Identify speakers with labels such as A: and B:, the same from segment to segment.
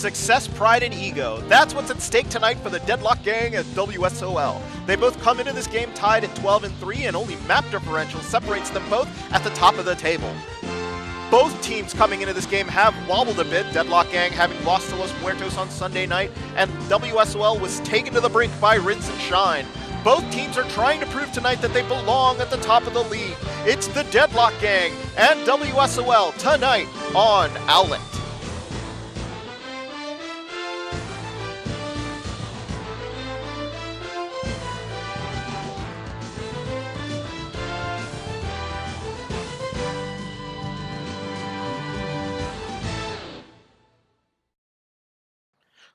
A: Success, pride, and ego. That's what's at stake tonight for the Deadlock gang at WSOL. They both come into this game tied at 12-3, and only map differential separates them both at the top of the table. Both teams coming into this game have wobbled a bit, Deadlock gang having lost to Los Muertos on Sunday night, and WSOL was taken to the brink by Rinse and Shine. Both teams are trying to prove tonight that they belong at the top of the league. It's the Deadlock gang and WSOL tonight on Owlet.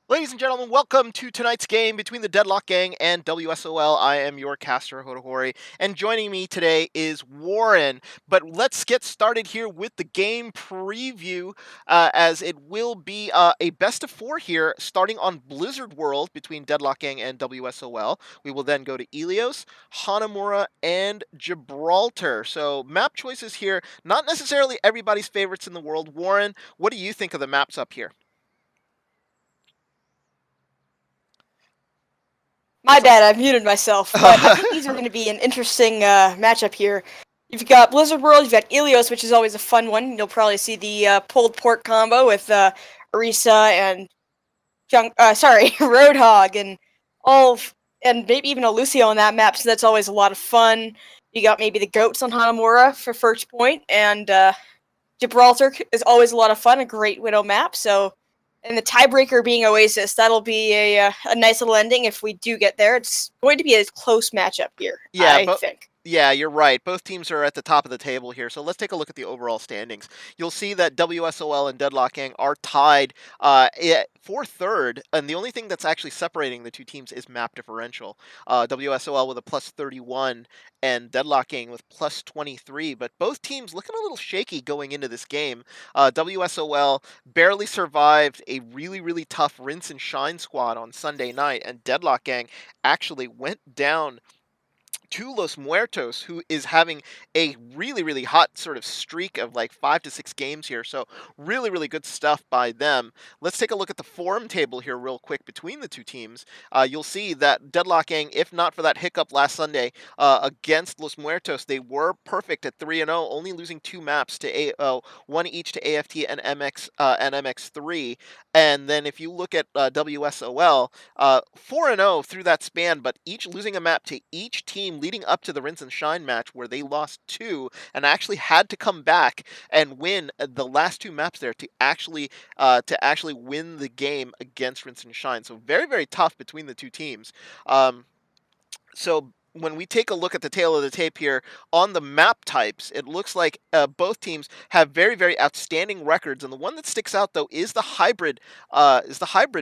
A: Ladies and gentlemen, welcome to tonight's game between the Deadlock gang and WSOL. I am your caster, Hodahori, and joining me today is Warren. But let's get started here with the game preview, as it will be a best of 4 here, starting on Blizzard World between Deadlock gang and WSOL. We will then go to Ilios, Hanamura, and Gibraltar. So map choices here, not necessarily everybody's favorites in the world. Warren, what do you think of the maps up here?
B: My bad, I muted myself, but I think these are going to be an interesting matchup here. You've got Blizzard World, you've got Ilios, which is always a fun one. You'll probably see the pulled pork combo with Orisa and Roadhog and maybe even a Lucio on that map, so that's always a lot of fun. You got maybe the goats on Hanamura for first point, and Gibraltar is always a lot of fun, a great Widow map, so... And the tiebreaker being Oasis, that'll be a nice little ending if we do get there. It's going to be a close matchup here, I think.
A: Yeah, you're right. Both teams are at the top of the table here, so let's take a look at the overall standings. You'll see that WSOL and Deadlock gang are tied for third, and the only thing that's actually separating the two teams is map differential. WSOL with a plus 31 and Deadlock gang with plus 23, but both teams looking a little shaky going into this game. WSOL barely survived a really, really tough Rinse and Shine squad on Sunday night, and Deadlock gang actually went down to Los Muertos, who is having a really, really hot sort of streak of like 5 to 6 games here. So really, really good stuff by them. Let's take a look at the form table here real quick between the two teams. You'll see that Deadlock gang, if not for that hiccup last Sunday against Los Muertos, they were perfect at 3-0, only losing 2 maps to one each to AFT and MX3. And then if you look at WSOL, 4-0 through that span, but each losing a map to each team leading up to the Rinse and Shine match, where they lost 2 and actually had to come back and win the last 2 maps there to actually win the game against Rinse and Shine. So very, very tough between the two teams. So when we take a look at the tail of the tape here on the map types, it looks like both teams have very, very outstanding records, and the one that sticks out though is the hybrid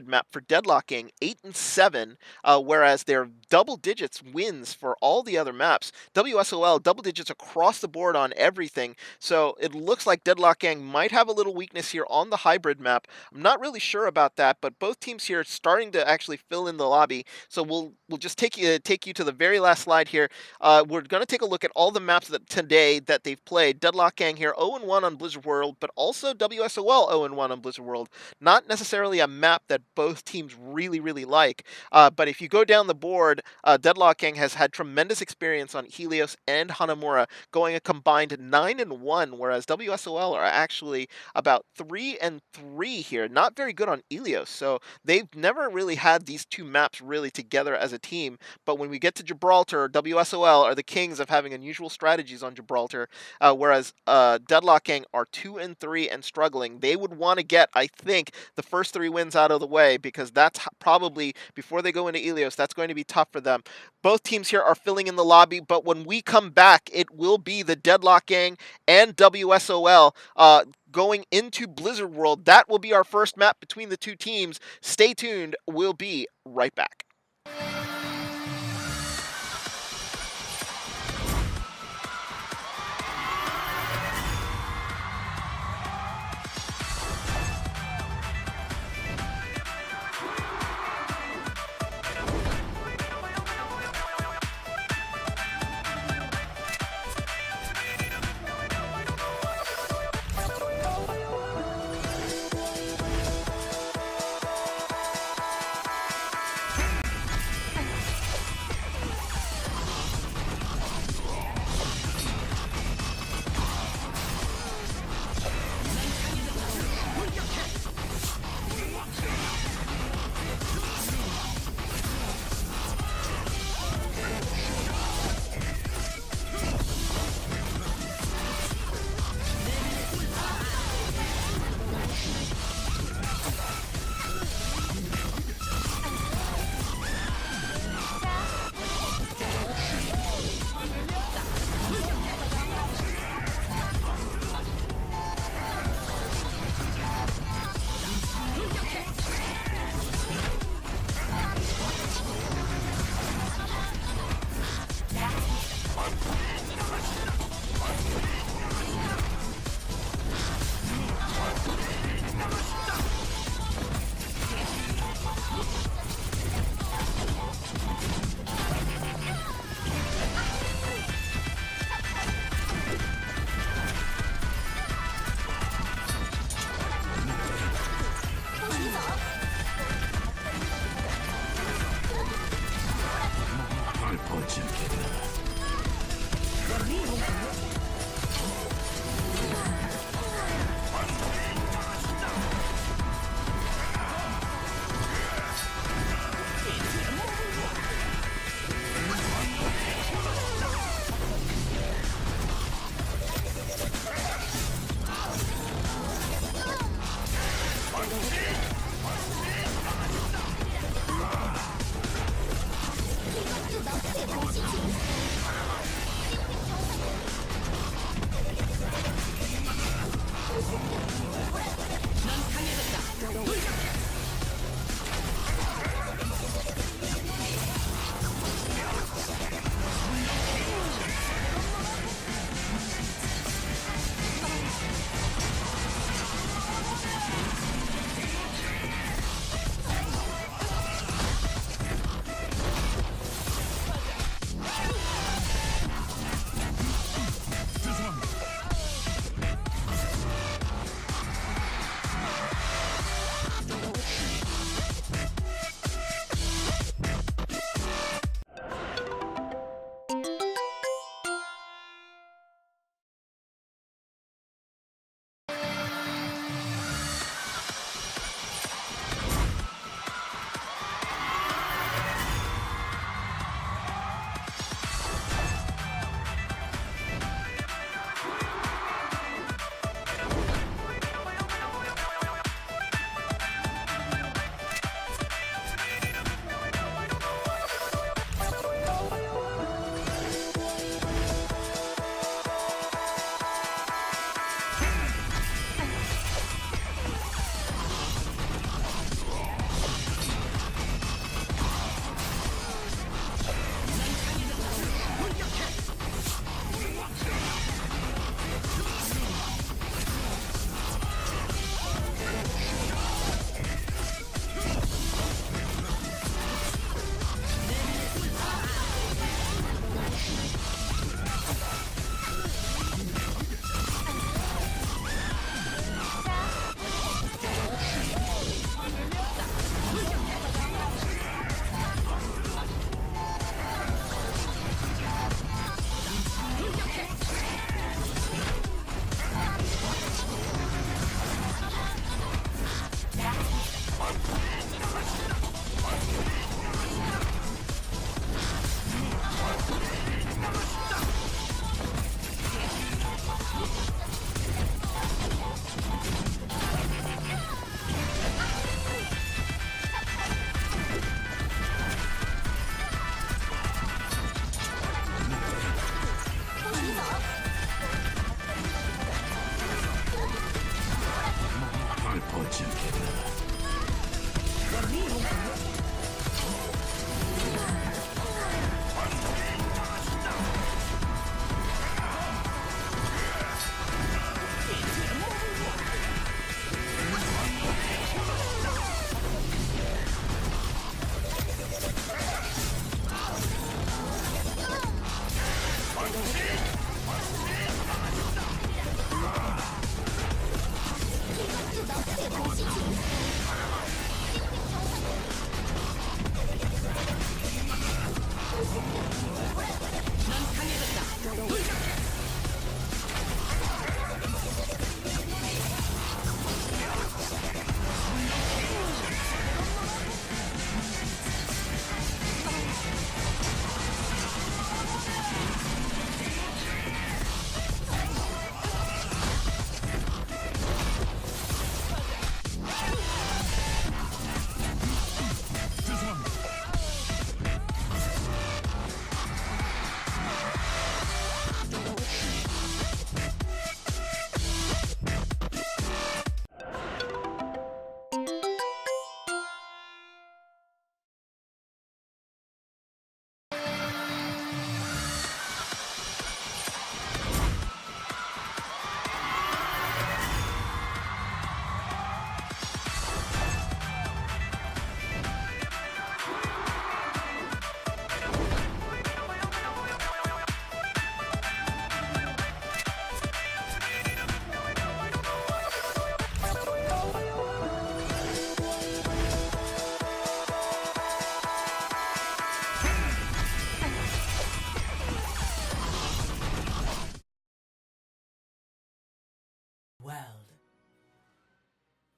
A: map for Deadlock gang, 8-7, whereas they're double digits wins for all the other maps. WSOL double digits across the board on everything, so it looks like Deadlock gang might have a little weakness here on the hybrid map. I'm not really sure about that, but both teams here are starting to actually fill in the lobby. So we'll just take you to the very last slide here. We're going to take a look at all the maps today that they've played. Deadlock gang here 0-1 on Blizzard World, but also WSOL 0-1 on Blizzard World. Not necessarily a map that both teams really, really like, but if you go down the board, Deadlock gang has had tremendous experience on Ilios and Hanamura, going a combined 9-1, whereas WSOL are actually about 3-3 here. Not very good on Ilios, so they've never really had these two maps really together as a team. But when we get to Gibraltar, WSOL are the kings of having unusual strategies on Gibraltar, whereas Deadlock gang are 2-3 and struggling. They would want to get, I think, the first 3 wins out of the way, because that's probably, before they go into Ilios, that's going to be tough for them. Both teams here are filling in the lobby, but when we come back, it will be the Deadlock gang and WSOL going into Blizzard World. That will be our first map between the two teams. Stay tuned. We'll be right back.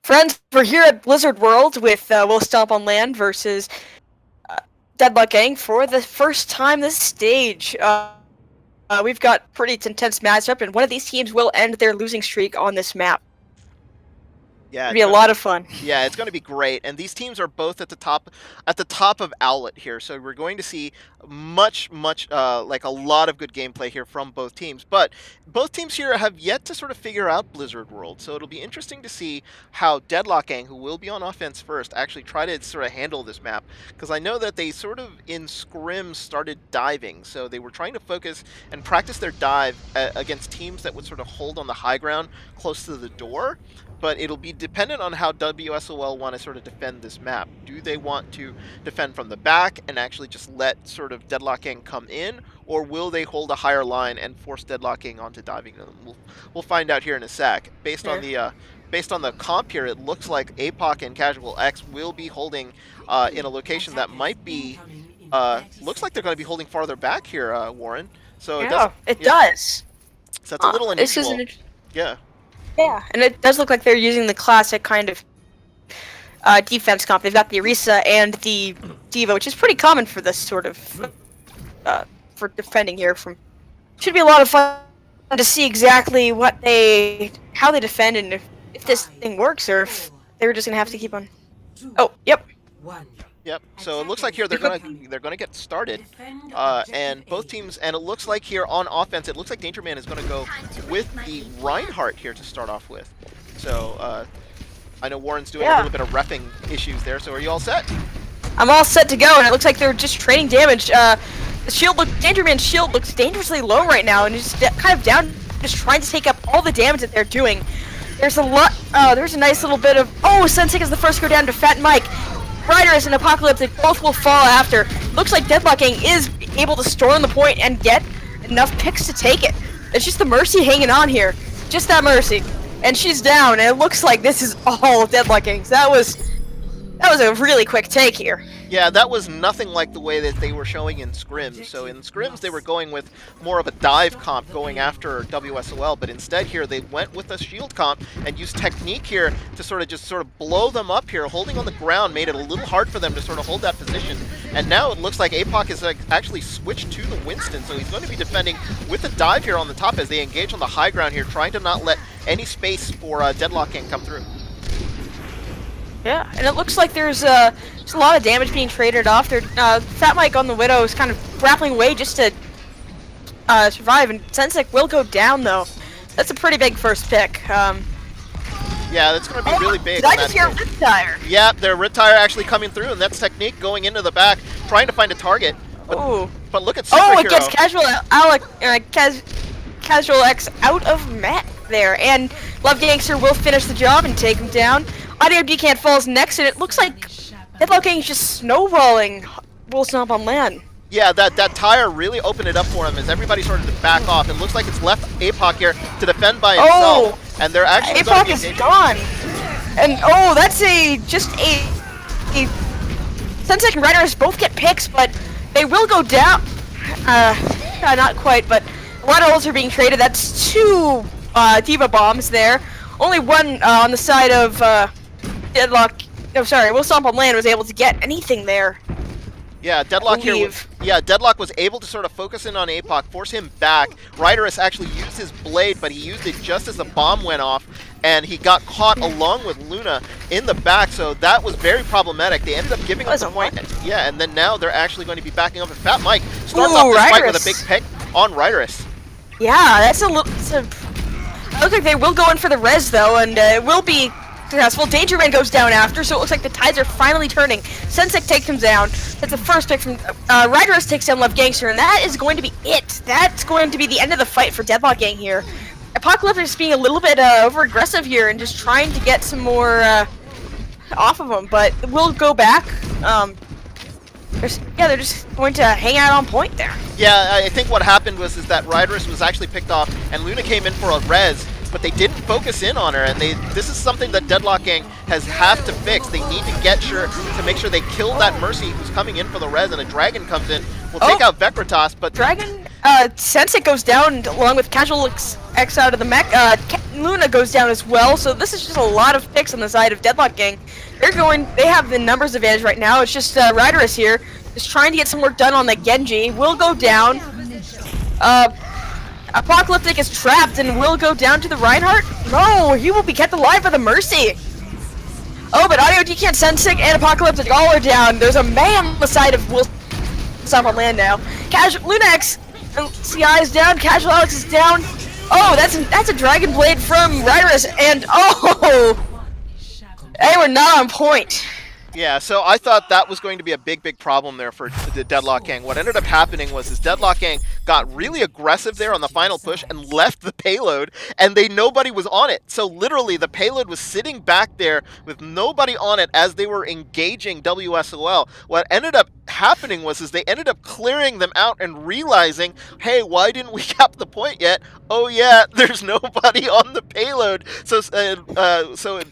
B: Friends, we're here at Blizzard World with Will Stomp on LAN versus Deadlock Gang for the first time this stage. We've got pretty intense matchup, and one of these teams will end their losing streak on this map.
A: Yeah,
B: It'll be a lot of fun.
A: Yeah, it's going to be great, and these teams are both at the top of Owlet here. So we're going to see much like a lot of good gameplay here from both teams. But both teams here have yet to sort of figure out Blizzard World, so it'll be interesting to see how Deadlock Gang, who will be on offense first, actually try to sort of handle this map. Because I know that they sort of in scrims started diving, so they were trying to focus and practice their dive against teams that would sort of hold on the high ground close to the door. But it'll be dependent on how WSOL want to sort of defend this map. Do they want to defend from the back and actually just let sort of Deadlock Gang come in, or will they hold a higher line and force Deadlock Gang onto diving them? We'll find out here in a sec. Based on the comp here, it looks like APOC and Casual X will be holding in a location that might be looks like they're going to be holding farther back here, Warren. So
B: it does.
A: So that's a little unusual. Yeah.
B: Yeah, and it does look like they're using the classic kind of defense comp. They've got the Orisa and the Diva, which is pretty common for this sort of for defending here. Should be a lot of fun to see exactly how they defend and if this thing works or if they're just gonna have to keep on. Oh, yep.
A: Yep. So it looks like here they're gonna get started, and both teams. And it looks like here on offense, it looks like Danger Man is gonna go with the Reinhardt here to start off with. So I know Warren's doing a little bit of reffing issues there. So are you all set?
B: I'm all set to go, and it looks like they're just trading damage. The Danger Man's shield looks dangerously low right now, and he's kind of down, just trying to take up all the damage that they're doing. There's a lot. There's a nice little bit of. Oh, Sensei is the first to go down to Fat Mike. Riders and Apocalyptic both will fall after. Looks like Deadlock Gang is able to storm the point and get enough picks to take it. It's just the Mercy hanging on here. Just that Mercy. And she's down, and it looks like this is all of Deadlock Gang's. That was a really quick take here.
A: Yeah, that was nothing like the way that they were showing in scrims. So in scrims, they were going with more of a dive comp going after WSOL, but instead here they went with a shield comp and used technique here to sort of blow them up here. Holding on the ground made it a little hard for them to sort of hold that position. And now it looks like APOC is actually switched to the Winston, so he's going to be defending with a dive here on the top as they engage on the high ground here, trying to not let any space for Deadlock Gang come through.
B: Yeah, and it looks like there's just a lot of damage being traded off. Fat Mike on the Widow is kind of grappling away just to survive, and Sensei will go down though. That's a pretty big first pick.
A: Yeah, that's going to be really big.
B: Did I just hear Riptire?
A: Yeah, their Riptire actually coming through, and that's technique going into the back, trying to find a target. But look at Superhero.
B: Oh, it gets Casual X out of map there, and Love Gangster will finish the job and take him down. Audio Decant falls next, and it looks like Deadlock Gang is just snowballing Will Stomp on LAN.
A: Yeah, that tire really opened it up for him as everybody started to back off. It looks like it's left APOC here to defend by himself, and they're actually
B: APOC is gone. And that's just a Sensei and Riders both get picks, but they will go down. Not quite, but a lot of ults are being traded. That's 2 Diva bombs there. Only one on the side of Deadlock. No, sorry, Will Stomp on LAN was able to get anything there.
A: Yeah, Deadlock here. Deadlock was able to sort of focus in on APOC, force him back. Riderus actually used his blade, but he used it just as the bomb went off, and he got caught along with Luna in the back, so that was very problematic. They ended up giving up the point. Yeah, and then now they're actually going to be backing up, and Fat Mike starts off this fight with a big pick on Riderus.
B: Yeah, that's a little. It looks like they will go in for the res though, and it will be successful. Danger Man goes down after, so it looks like the tides are finally turning. Sensei takes him down. That's the first pick from Riders takes down Love Gangster, and that is going to be it. That's going to be the end of the fight for Deadlock Gang here. Apocalypse is being a little bit over aggressive here and just trying to get some more off of them, but we'll go back. They're just going to hang out on point there.
A: Yeah, I think what happened was that Riders was actually picked off, and Luna came in for a res, but they didn't focus in on her, and this is something that Deadlock Gang have to fix. They need to make sure they kill that Mercy who's coming in for the res, and a Dragon comes in, will take out Vectoritas, but...
B: Dragon, Sensei goes down along with Casual X out of the mech. Luna goes down as well, so this is just a lot of picks on the side of Deadlock Gang. They have the numbers advantage right now. It's just Riderus here, just trying to get some work done on the Genji. Will go down. Apocalyptic is trapped and will go down to the Reinhardt. No, he will be kept alive by the Mercy. Oh, but Audio Decant, Sensic, and Apocalyptic all are down. There's a man on the side of Will Stomp on land now. Lunax, CI is down. Casual Alex is down. Oh, that's a Dragon Blade from Riderus, and oh, they were not on point.
A: Yeah, so I thought that was going to be a big problem there for the Deadlock Gang. What ended up happening was this Deadlock Gang got really aggressive there on the final push and left the payload, and nobody was on it. So literally the payload was sitting back there with nobody on it as they were engaging WSOL. What ended up happening was they ended up clearing them out and realizing, hey, why didn't we cap the point yet? Oh yeah, there's nobody on the payload. So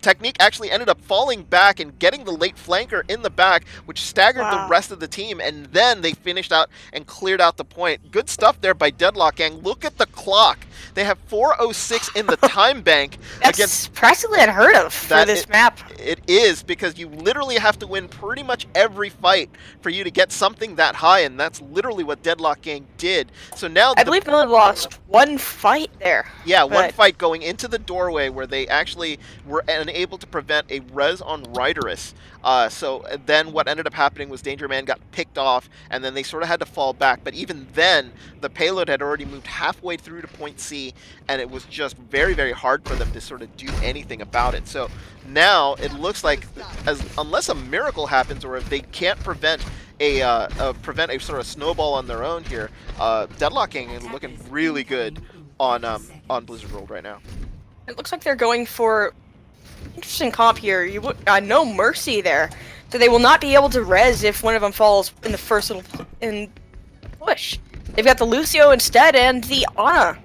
A: Technique actually ended up falling back and getting the late flanker in the back, which staggered the rest of the team, and then they finished out and cleared out the point. Good stuff there by Deadlock Gang. Look at the clock. They have 4:06 in the time bank.
B: That's practically unheard of for this map.
A: It is, because you literally have to win pretty much every fight for you to get something that high, and that's literally what Deadlock Gang did. So now
B: I believe they only lost one fight there.
A: Yeah, one fight going into the doorway where they actually were unable to prevent a res on Riderus. So then what ended up happening was Danger Man got picked off, and then they sort of had to fall back. But even then, the payload had already moved halfway through to point C, and it was just very hard for them to sort of do anything about it. So now it looks like, unless a miracle happens, or if they can't prevent a sort of snowball on their own here, Deadlock Gang is looking really good on Blizzard World right now.
B: It looks like they're going for interesting comp here. No mercy there, so they will not be able to res if one of them falls in the first little push. They've got the Lucio instead and the Ana,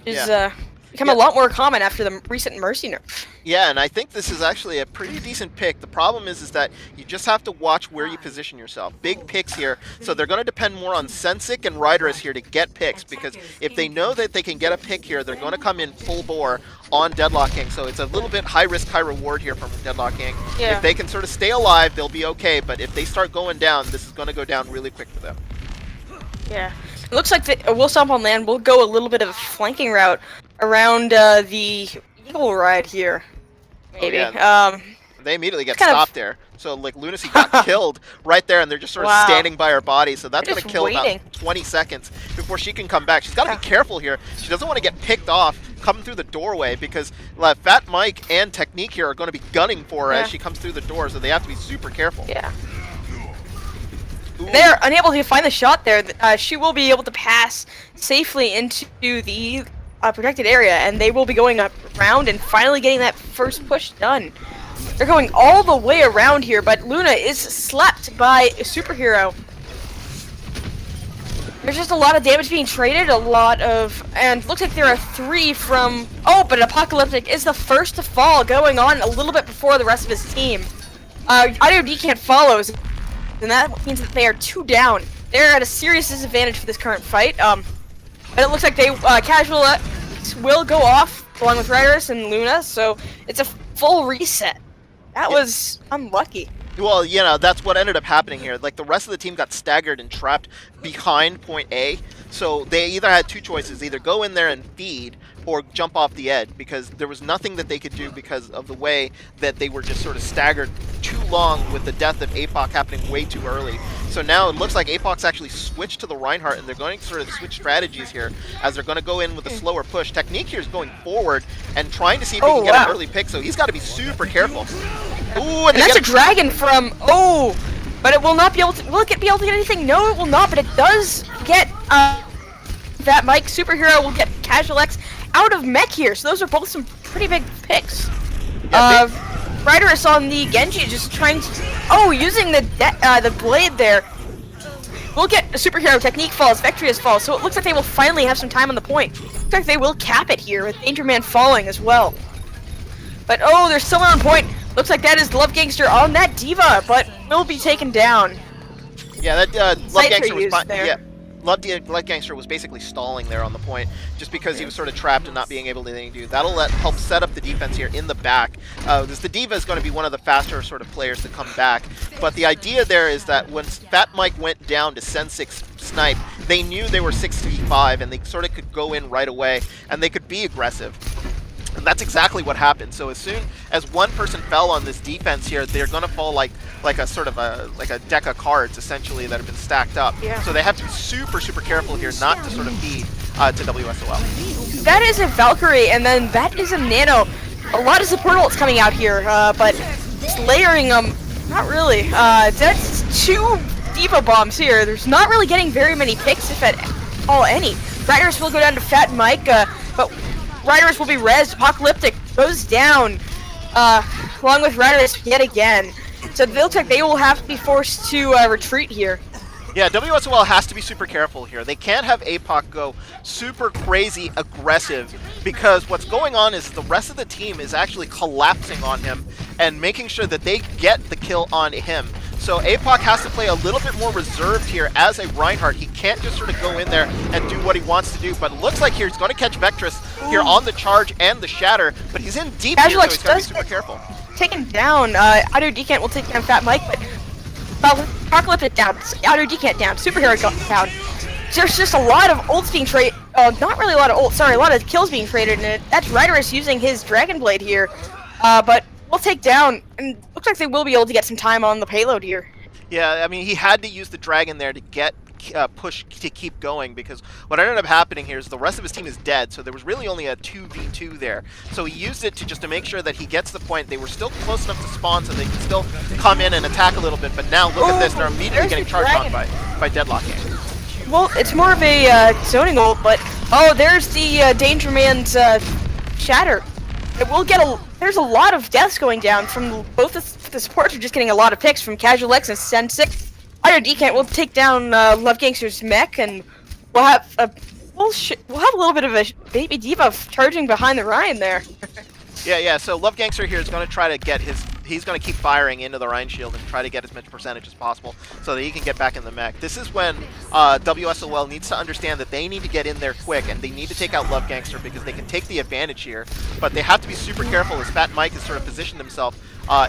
B: which is become a lot more common after the recent mercy nerf.
A: Yeah, and I think this is actually a pretty decent pick. The problem is that you just have to watch where you position yourself. Big picks here, so they're going to depend more on Sensic and Riderus here to get picks, because if they know that they can get a pick here, they're going to come in full bore on Deadlock Gang. So it's a little bit high risk, high reward here from Deadlock Gang. Yeah. If they can sort of stay alive, they'll be okay, but if they start going down, this is going to go down really quick for them.
B: Yeah. It looks like Will Stomp on land will go a little bit of a flanking route around the Eagle Ride here. Maybe.
A: Oh, yeah. They immediately get stopped there. So, like, Lunacy got killed right there, and they're just sort of standing by her body. So that's going to kill about 20 seconds before she can come back. She's got to be careful here. She doesn't want to get picked off coming through the doorway, because Fat Mike and Technique here are going to be gunning for her as she comes through the door, so they have to be super careful.
B: Yeah. They're unable to find the shot there. She will be able to pass safely into the protected area, and they will be going around and finally getting that first push done. They're going all the way around here, but Luna is slapped by a superhero. There's just a lot of damage being traded, and looks like there are 3 from, but Apocalyptic is the first to fall, going on a little bit before the rest of his team. Audio Decant follows, and that means that they are 2 down. They're at a serious disadvantage for this current fight. But it looks like they Casual will go off along with Riderus and Luna, so it's a full reset. That was unlucky.
A: Well, you know, that's what ended up happening here. Like, the rest of the team got staggered and trapped behind point A, so they either had 2 choices, either go in there and feed or jump off the edge, because there was nothing that they could do because of the way that they were just sort of staggered too long with the death of APOC happening way too early. So now it looks like APOC's actually switched to the Reinhardt, and they're going to sort of switch strategies here as they're going to go in with a slower push. Technique here is going forward and trying to see if he can get an early pick, so he's got to be super careful. Ooh,
B: and that's a dragon from, but it will not be able to, will it be able to get anything? No, it will not, but it does get, that Mike superhero will get Casual X out of mech here, so those are both some pretty big picks. Riderus on the Genji just trying to, using the blade there. We'll get a superhero Technique falls, Vectrius falls, so it looks like they will finally have some time on the point. Looks like they will cap it here with Danger Man falling as well. But there's someone on point. Looks like that is Love Gangster on that D.Va, but will be taken down.
A: Yeah, that Love Gangster was Love Gangster was basically stalling there on the point, just because he was sort of trapped and not being able to do anything. That'll help set up the defense here in the back. The D.Va is going to be one of the faster sort of players to come back, but the idea there is that when Fat Mike went down to Sensic's snipe, they knew they were 6v5 and they sort of could go in right away and they could be aggressive. And that's exactly what happened. So as soon as one person fell on this defense here, they're going to fall like a sort of like a deck of cards essentially that have been stacked up.
B: Yeah.
A: So they have to be super, super careful here not to sort of feed to WSOL.
B: That is a Valkyrie, and then that is a Nano. A lot of support ults coming out here, but just layering them, not really. That's 2 D.Va bombs here. There's not really getting very many picks, if at all any. Riders will go down to Fat Mike, but Riders will be rezzed. Apocalyptic goes down, along with Riders yet again. So it looks like they will have to be forced to retreat here.
A: Yeah, WSOL has to be super careful here. They can't have APOC go super crazy aggressive, because what's going on is the rest of the team is actually collapsing on him and making sure that they get the kill on him. So APOC has to play a little bit more reserved here as a Reinhardt. He can't just sort of go in there and do what he wants to do, but it looks like here he's going to catch Vectress here on the charge and the shatter, but he's in deep here, so he's got to be super careful.
B: Taken down. Auto Decant will take down Fat Mike, but Apocalyptic down, Auto Decant down, Superhero down. There's just a lot of ults being traded, not really a lot of ults, sorry, a lot of kills being traded, and that's Riders using his Dragon Blade here, but we'll take down, and looks like they will be able to get some time on the payload here.
A: Yeah, I mean, he had to use the Dragon there to get push to keep going, because what ended up happening here is the rest of his team is dead, so there was really only a 2v2 there. So he used it to make sure that he gets the point. They were still close enough to spawn, so they can still come in and attack a little bit, but now look at this, they're immediately getting charged on by Deadlock.
B: Well, it's more of a zoning ult, but oh, there's the Danger Man's shatter. It will get there's a lot of deaths going down from both the supports are just getting a lot of picks from Casual X and Sensic. Auto Decant will take down Love Gangster's mech, and we'll have a little bit of a baby D.Va charging behind the Ryan there.
A: Yeah. So Love Gangster here is going to try to get he's going to keep firing into the Rhine shield and try to get as much percentage as possible so that he can get back in the mech. This is when WSOL needs to understand that they need to get in there quick and they need to take out Love Gangster, because they can take the advantage here, but they have to be super careful as Fat Mike has sort of positioned himself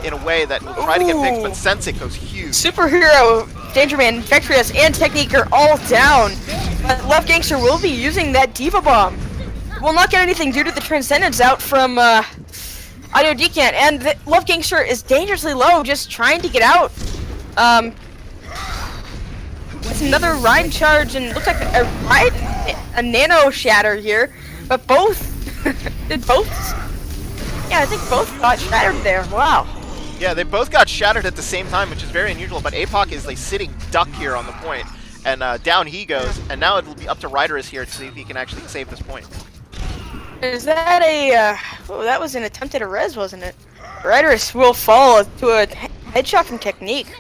A: in a way that will try to get picks, but Sensic goes huge.
B: Superhero, Danger Man, Vectrius, and Technique are all down, but Love Gangster will be using that D.Va bomb. Will not get anything due to the Transcendence out from Audio Decant, and Love Gangster is dangerously low, just trying to get out. It's another Rhine charge, and looks like a nano shatter here, but both yeah, I think both got shattered there. Wow.
A: Yeah, they both got shattered at the same time, which is very unusual, but APOC is like sitting duck here on the point, and down he goes, and now it'll be up to Riders here to see if he can actually save this point.
B: Is that a, oh, that was an attempt at a res, wasn't it? Riders will fall to a headshot from Technique.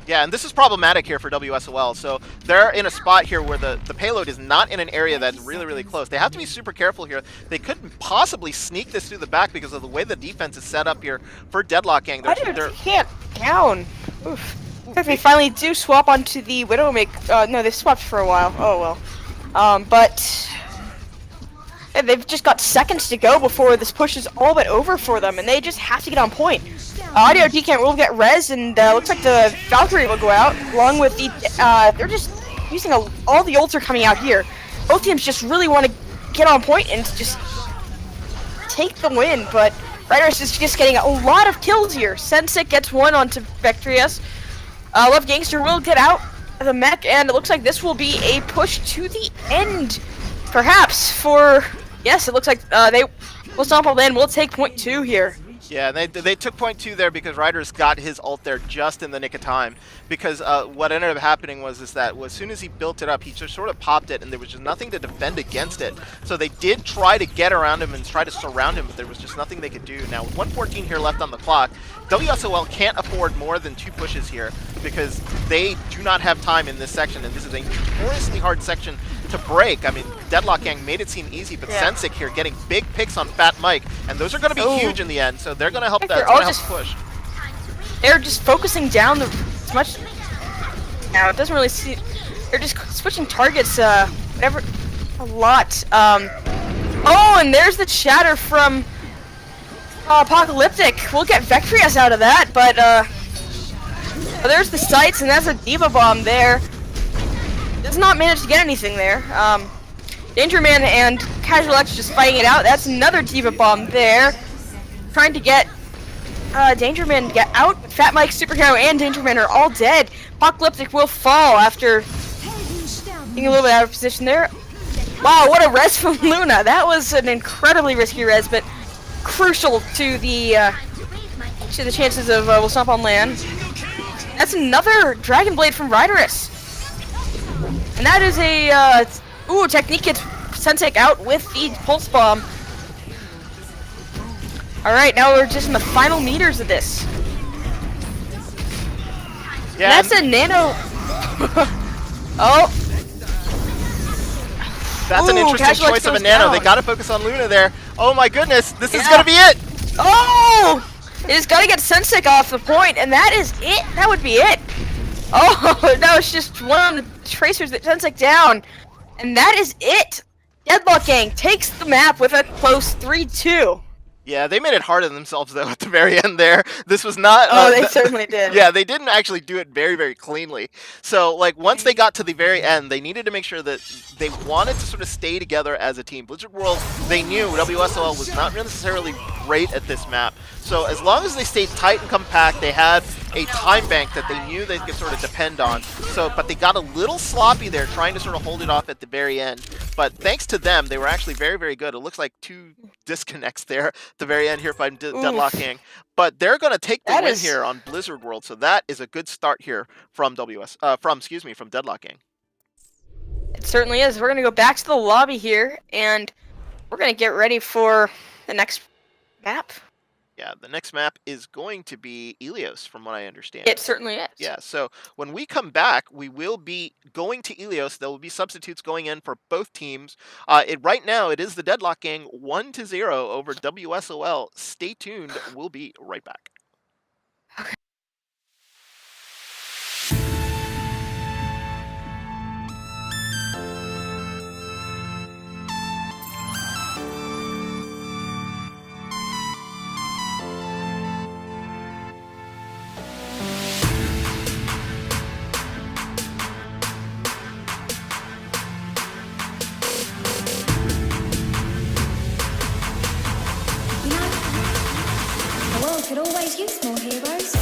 A: Yeah, and this is problematic here for WSOL. So they're in a spot here where the payload is not in an area that's really, really close. They have to be super careful here. They couldn't possibly sneak this through the back because of the way the defense is set up here for Deadlock Gang.
B: They can't down. Oof. They finally do swap onto the Widowmaker. No, they swapped for a while. Oh well. But they've just got seconds to go before this push is all but over for them, and they just have to get on point. Audio Decant will get res, and looks like the Valkyrie will go out, along with the, they're just using all the ults are coming out here. Both teams just really want to get on point and just take the win, but Riders is just getting a lot of kills here. Sensic gets one onto Vectrius. Love Gangster will get out of the mech, and it looks like this will be a push to the end, perhaps, for, yes, it looks like they will Stomp LAN will take point 2 here.
A: Yeah, they took point 2 there because Riders got his ult there just in the nick of time. Because what ended up happening was that as soon as he built it up, he just sort of popped it, and there was just nothing to defend against it. So they did try to get around him and try to surround him, but there was just nothing they could do. Now with 1:14 here left on the clock, WSOL can't afford more than 2 pushes here because they do not have time in this section, and this is a notoriously hard section to break. I mean, Deadlock Gang made it seem easy, but yeah. Sensic here getting big picks on Fat Mike, and those are going to be huge in the end, so they're going to help that. They're help push.
B: They're just focusing down as much. Now it doesn't really see. They're just switching targets, whatever, a lot. Oh, and there's the chatter from Apocalyptic. We'll get Vectrius out of that, but there's the sights, and that's a Diva Bomb there. Does not manage to get anything there. Danger Man and Casual X just fighting it out. That's another Diva Bomb there. Trying to get Danger Man get out. Fat Mike, Superhero, and Danger Man are all dead. Apocalyptic will fall after being a little bit out of position there. Wow, what a res from Luna. That was an incredibly risky res, but crucial to the chances of we'll stomp on LAN. That's another Dragon Blade from Riderus. And that is a Technique gets Sensei out with the Pulse Bomb. Alright, now we're just in the final meters of this.
A: Yeah.
B: That's a nano. Oh.
A: That's an interesting choice of a nano.
B: Down.
A: They gotta focus on Luna there. Oh my goodness, this is
B: Yeah.
A: gonna be it!
B: Oh! It has got to get Sensei off the point, and that is it. That would be it. Oh, no, it's just one of the tracers that Sensei down. And that is it. Deadlock Gang takes the map with a close 3-2.
A: Yeah, they made it hard on themselves though at the very end there. This was not.
B: Oh, they certainly did.
A: Yeah, they didn't actually do it very, very cleanly. So, like, once they got to the very end, they needed to make sure that they wanted to sort of stay together as a team. Blizzard World, they knew WSOL was not necessarily great at this map. So, as long as they stayed tight and compact, they had a time bank that they knew they could sort of depend on. So, but they got a little sloppy there, trying to sort of hold it off at the very end. But thanks to them, they were actually very, very good. It looks like 2 disconnects there at the very end here by Deadlock Gang. But they're going to take the win here on Blizzard World, so that is a good start here from from Deadlock Gang.
B: It certainly is. We're going to go back to the lobby here, and we're going to get ready for the next map.
A: Yeah, the next map is going to be Ilios, from what I understand.
B: It certainly is.
A: Yeah, so when we come back, we will be going to Ilios. There will be substitutes going in for both teams. Right now, it is the Deadlock Gang 1-0 over WSOL. Stay tuned. We'll be right back.
B: Okay.
C: Could always use more heroes.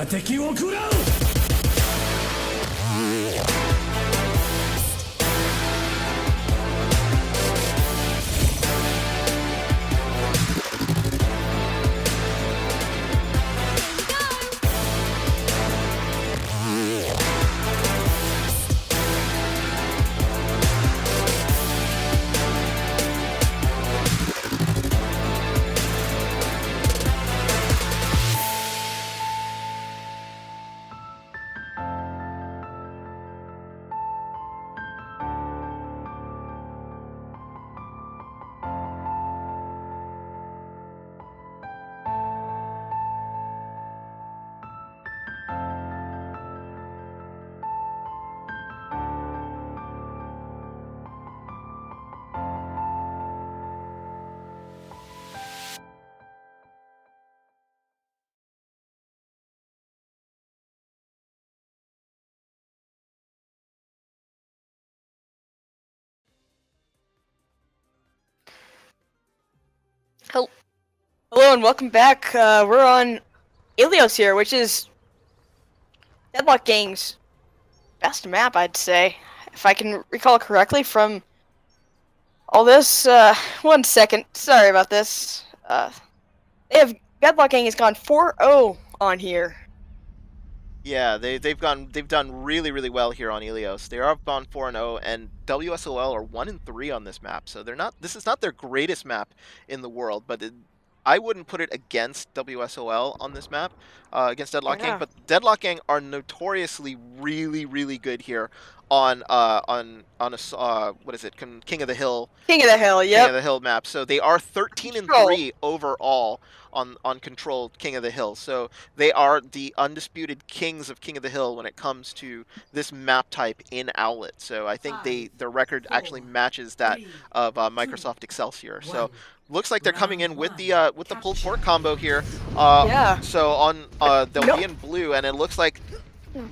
D: が敵を食らう
B: Hello and welcome back. We're on Ilios here, which is Deadlock Gang's best map, I'd say, if I can recall correctly from all this. 1 second, sorry about this. Deadlock Gang has gone 4-0 on here.
A: Yeah, they've done really well here on Ilios. They are gone 4-0, and WSOL are 1-3 on this map. So they're not. This is not their greatest map in the world, but I wouldn't put it against WSOL on this map, against Deadlock Gang. But Deadlock Gang are notoriously really good here on what is it? King of the Hill.
B: King of the Hill, yep.
A: King of the Hill map. So they are 13-3 overall on Control King of the Hill. So they are the undisputed kings of King of the Hill when it comes to this map type in Owlet. So I think their record actually matches that of Microsoft Excelsior. So looks like they're coming in with the pulled pork combo here.
B: Yeah.
A: So on they'll be in blue, and it looks like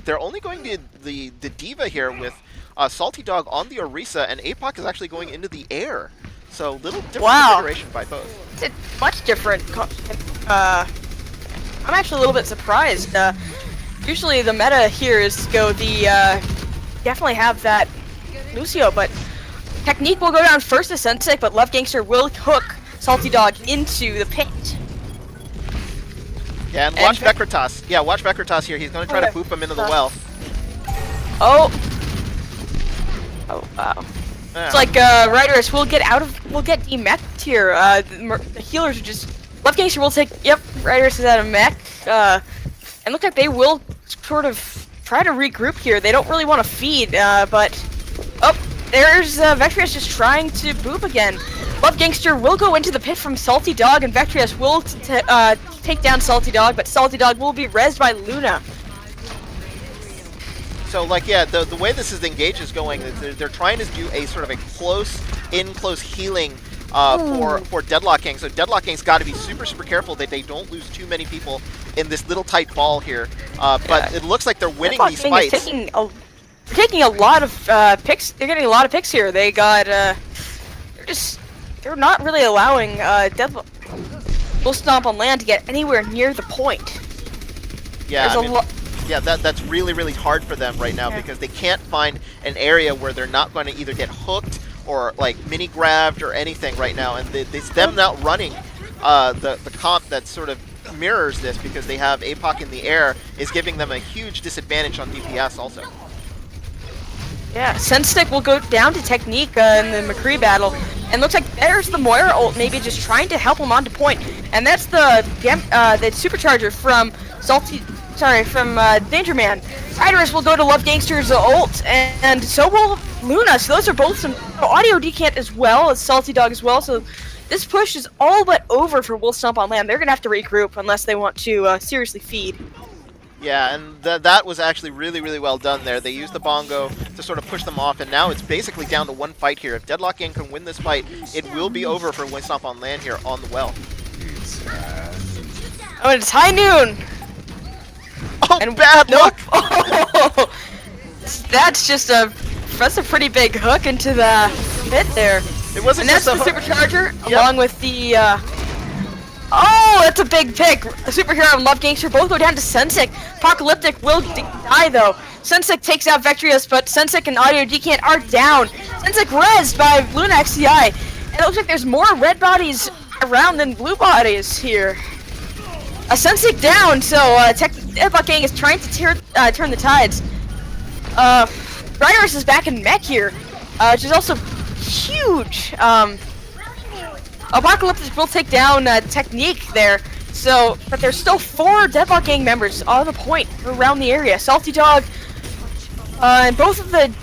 A: they're only going to the Diva here with Salty Dog on the Orisa, and APOC is actually going into the air. So little different configuration by both.
B: It's much different. I'm actually a little bit surprised. Usually the meta here is to go the definitely have that Lucio, but Technique will go down first to Sensei, but Love Gangster will hook Salty Dog into the pit.
A: Yeah, and watch Vectoritas. Yeah, watch Vectoritas here. He's going to try to boop him into the well.
B: Oh wow.
A: Yeah.
B: It's like Riderus will get demeched here. The healers are just Love Gangster will take. Yep, Riderus is out of mech. And look like they will sort of try to regroup here. They don't really want to feed, but there's Vectorius just trying to boop again. Love Gangster will go into the pit from Salty Dog, and Vectorius will take down Salty Dog, but Salty Dog will be rezzed by Luna.
A: So, like, yeah, the way this is engaged is going, they're trying to do a sort of a close healing for Deadlock Gang. So Deadlock Gang's got to be super careful that they don't lose too many people in this little tight ball here. But it looks like they're winning these fights.
B: They're taking a lot of picks. They're getting a lot of picks here. They got they're not really allowing Deadlock will Stomp on land to get anywhere near the point.
A: Yeah, yeah, that's really hard for them right now because they can't find an area where they're not going to either get hooked or like mini grabbed or anything right now, and it's them not running the comp that sort of mirrors this because they have APOC in the air is giving them a huge disadvantage on DPS also.
B: Yeah, Senstick will go down to Technique in the McCree battle, and looks like there's the Moira ult, maybe just trying to help him onto point, and that's the supercharger from Danger Man. Riders will go to Love Gangster's ult, and so will Luna. So those are both some audio decant as well as Salty Dog as well. So this push is all but over for Wolf Stomp on land. They're gonna have to regroup unless they want to seriously feed.
A: Yeah, and that was actually really well done there. They used the bongo to sort of push them off, and now it's basically down to one fight here. If Deadlock Gang can win this fight, it will be over for Wolf Stomp on land here on the well.
B: Oh, it's high noon.
A: Oh, and bad luck!
B: Oh, that's a pretty big hook into the pit there.
A: It wasn't
B: and that's
A: just
B: the supercharger along with the Oh, that's a big pick. A superhero and Love Gangster both go down to Sensic. Apocalyptic will die though. Sensic takes out Vectrius, but Sensic and Audio Decant are down. Sensic rezzed by Luna XCI. And it looks like there's more red bodies around than blue bodies here. A Sensic down, so Deadlock Gang is trying to turn the tides. Riders is back in mech here, which is also huge. Apocalyptic will take down Technique there, so but there's still 4 Deadlock Gang members on the point around the area. Salty Dog and both of the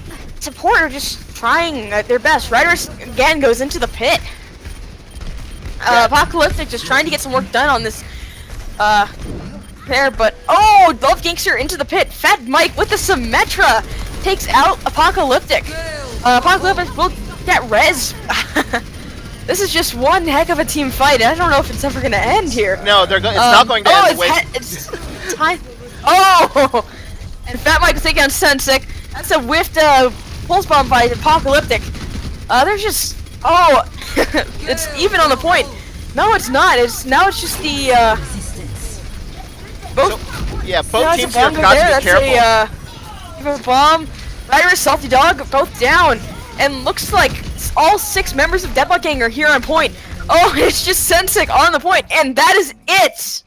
B: support are just trying their best. Riders again goes into the pit. Apocalyptic just trying to get some work done on this there, but oh, Love Gangster into the pit. Fat Mike with the Symmetra takes out Apocalyptic. Apocalyptic will get res. This is just one heck of a team fight. I don't know if it's ever gonna end here.
A: No, it's not going to end.
B: It's time. Oh, and Fat Mike is taking on Sensic. That's a whiffed pulse bomb by Apocalyptic. There's just it's even on the point. No, it's not. It's just the both.
A: So, yeah, both teams here got to be careful.
B: That's a bomb. Rider, Salty Dog, both down, and looks like all 6 members of Deadlock Gang are here on point. Oh, it's just Sensic on the point, and that is it.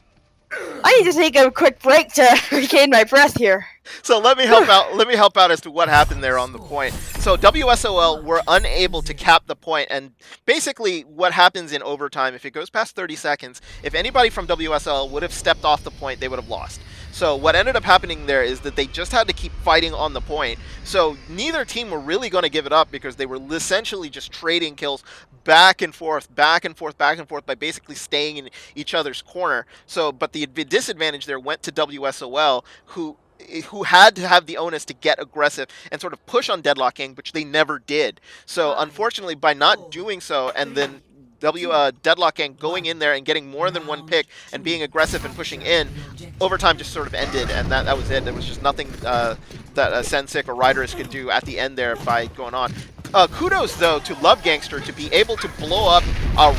B: I need to take a quick break to regain my breath here.
A: So let me help out. Let me help out as to what happened there on the point. So WSOL were unable to cap the point, and basically what happens in overtime, if it goes past 30 seconds, if anybody from WSOL would have stepped off the point, they would have lost. So what ended up happening there is that they just had to keep fighting on the point. So neither team were really going to give it up because they were essentially just trading kills back and forth, back and forth, back and forth by basically staying in each other's corner. So, but the disadvantage there went to WSOL, who had to have the onus to get aggressive and sort of push on Deadlock Gang, which they never did. So unfortunately, by not doing so, and then Deadlock Gang going in there and getting more than one pick and being aggressive and pushing in, overtime just sort of ended, and that was it. There was just nothing that Sensic or Riders could do at the end there by going on. Kudos, though, to Love Gangster to be able to blow up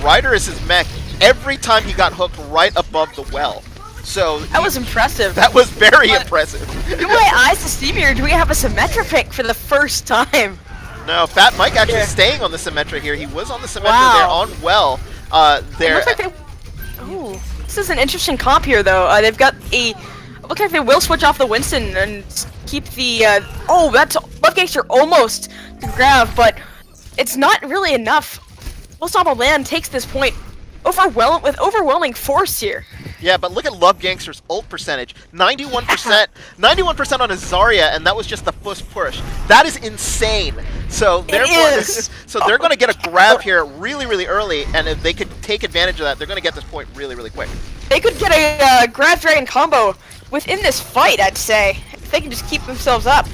A: Riders' mech every time he got hooked right above the well. So
B: that was impressive.
A: That was very impressive.
B: Do my eyes to see me, or do we have a Symmetra pick for the first time?
A: No, Fat Mike actually staying on the Symmetra here. He was on the Symmetra there on well. There.
B: It looks like ooh, this is an interesting comp here, though. They've got a. It looks like they will switch off the Winston and keep the. Oh, that's Love Gangster almost to grab, but it's not really enough. Stomp on LAN takes this point with overwhelming force here.
A: Yeah, but look at Love Gangster's ult percentage. 91%. 91% on a Zarya, and that was just the first push. That is insane. So therefore, so they're going to get a grab here really, really early, and if they could take advantage of that, they're going to get this point really, really quick.
B: They could get a grab dragon combo within this fight, I'd say, if they can just keep themselves up.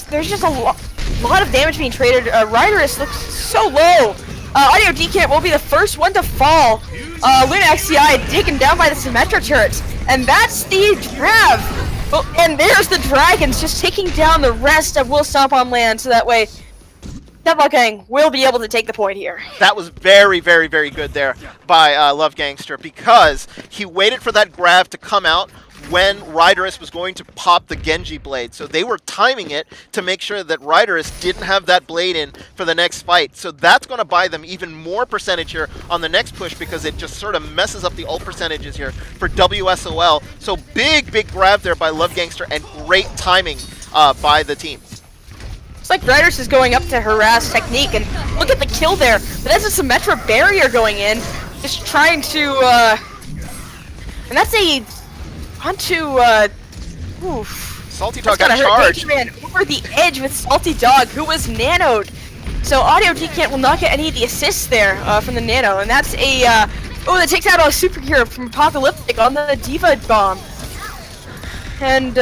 B: There's just a lot of damage being traded. Riders looks so low. Audio Decant will be the first one to fall. Luna XCI taken down by the Symmetra turrets. And that's the grab. Oh, and there's the Dragons just taking down the rest of Will Stomp on LAN, so that way Deadlock Gang will be able to take the point here.
A: That was very, very, very good there by Love Gangster, because he waited for that grab to come out when Riders was going to pop the Genji blade. So they were timing it to make sure that Riders didn't have that blade in for the next fight. So that's going to buy them even more percentage here on the next push, because it just sort of messes up the ult percentages here for WSOL. So big, big grab there by Love Gangster, and great timing by the team.
B: It's like Riders is going up to harass Technique, and look at the kill there. But that's a Symmetra barrier going in, just trying to, and that's a onto, oof.
A: Salty Dog got charged.
B: Man over the edge with Salty Dog, who was nanoed. So Audio Decant will not get any of the assists there from the nano, and that's a, oh, that takes out a superhero from Apocalyptic on the Diva bomb. And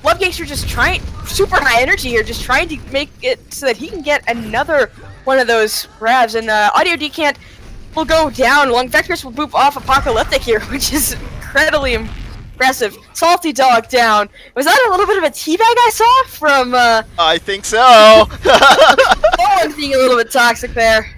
B: Love Gangster just trying, super high energy here, just trying to make it so that he can get another one of those grabs. And Audio Decant will go down. Long Vectors will move off Apocalyptic here, which is incredibly impressive. Salty Dog down. Was that a little bit of a teabag I saw from?
A: I think so.
B: Owen's being a little bit toxic there.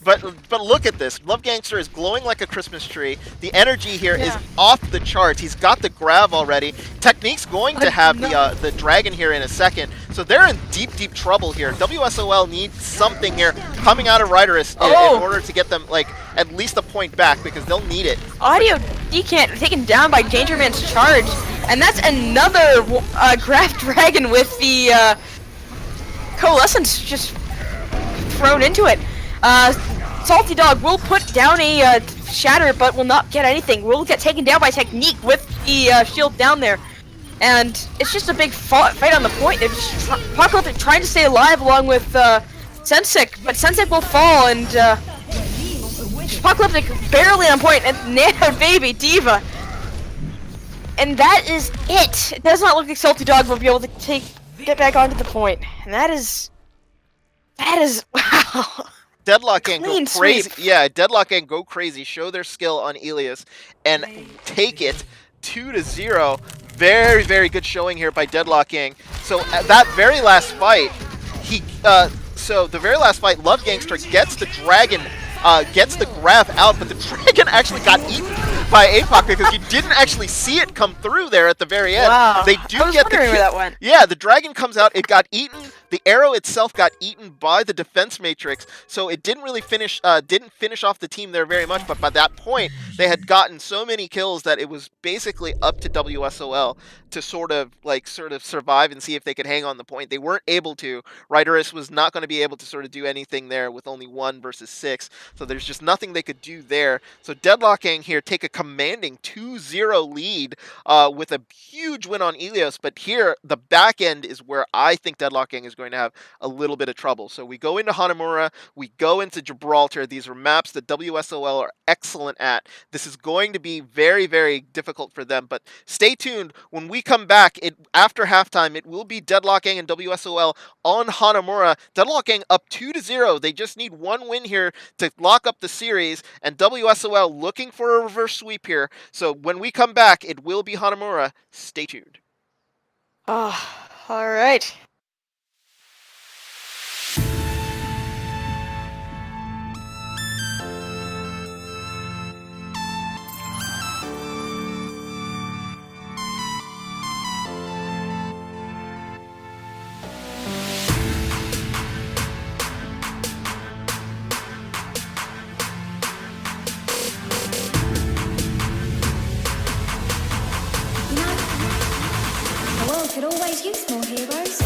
A: But look at this. Love Gangster is glowing like a Christmas tree. The energy here is
B: Yeah.
A: off the charts. He's got the grab already. Technique's going to have
B: No.
A: the dragon here in a second. So they're in deep trouble here. WSOL needs something here coming out of Riderus in order to get them like at least a point back, because they'll need it.
B: Audio Decant taken down by Danger Man's charge, and that's another grab dragon with the coalescence just thrown into it. Salty Dog will put down a shatter, but will not get anything. Will get taken down by Technique with the shield down there. And it's just a big fight on the point. They're just Apocalyptic trying to stay alive along with Sensic, but Sensic will fall, and Apocalyptic barely on point, and Nano Baby Diva. And that is it. It does not look like Salty Dog will be able to get back onto the point. And that is wow.
A: Deadlock Gang go
B: Clean
A: crazy.
B: sweep.
A: Yeah, Deadlock Gang go crazy. Show their skill on Ilios and take it 2-0. Very good showing here by Deadlock Gang. So at that very last fight, the very last fight, Love Gangster gets the dragon, gets the grab out, but the dragon actually got eaten by APOC because you didn't actually see it come through there at the very end.
B: Wow.
A: They do
B: I was
A: get
B: wondering where that went.
A: Yeah, the dragon comes out, it got eaten. The arrow itself got eaten by the defense matrix, so it didn't really finish off the team there very much, but by that point, they had gotten so many kills that it was basically up to WSOL to sort of survive and see if they could hang on the point. They weren't able to. Riderus was not going to be able to sort of do anything there with only 1 versus 6, so there's just nothing they could do there. So Deadlock Gang here take a commanding 2-0 lead with a huge win on Ilios, but here, the back end is where I think Deadlock Gang is going to have a little bit of trouble. So we go into Hanamura, we go into Gibraltar. These are maps that WSOL are excellent at. This is going to be very difficult for them, but stay tuned. When we come back, after halftime, it will be Deadlock Gang and WSOL on Hanamura. Deadlock Gang up 2-0. They just need 1 win here to lock up the series, and WSOL looking for a reverse sweep here. So when we come back, it will be Hanamura. Stay tuned.
B: Oh, all right.
C: You know, the world could always use more heroes.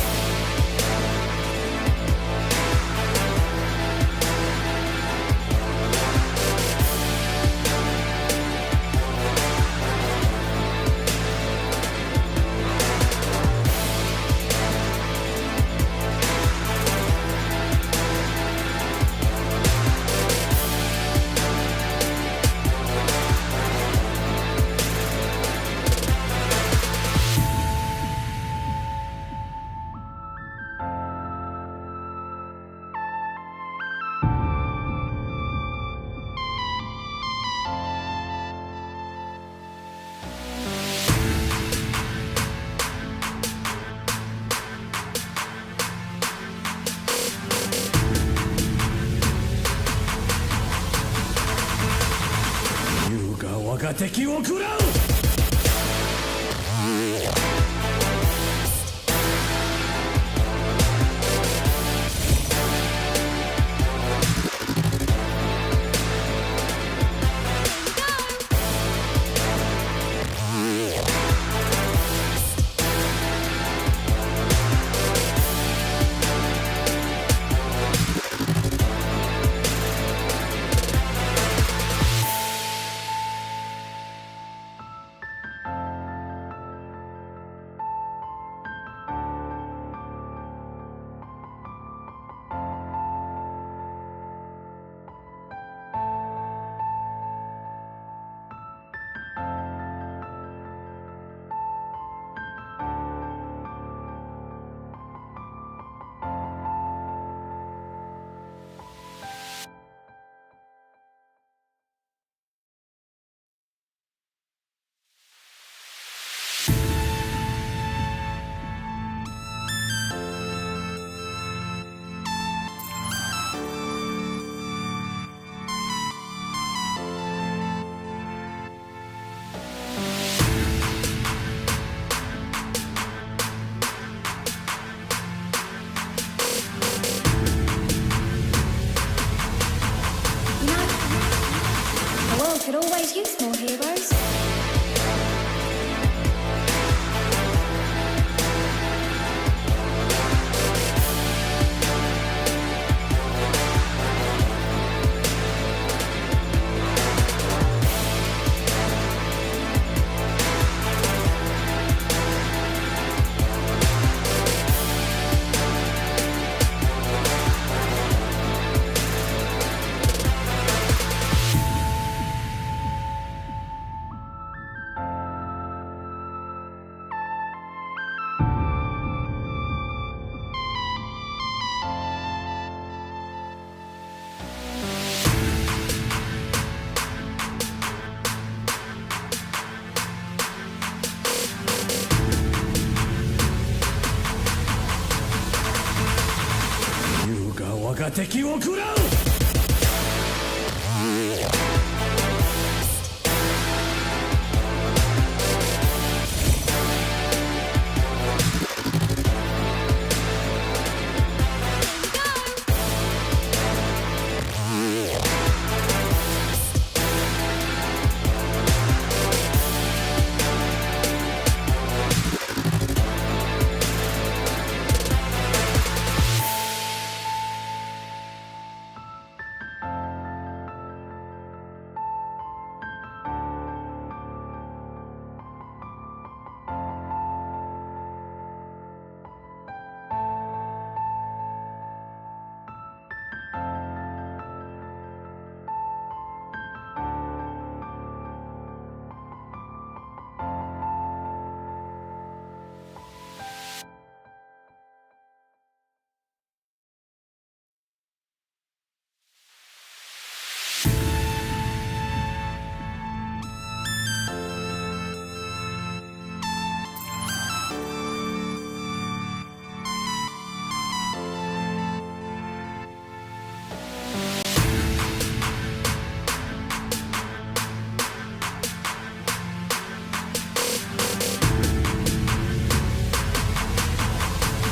D: が敵を食らう。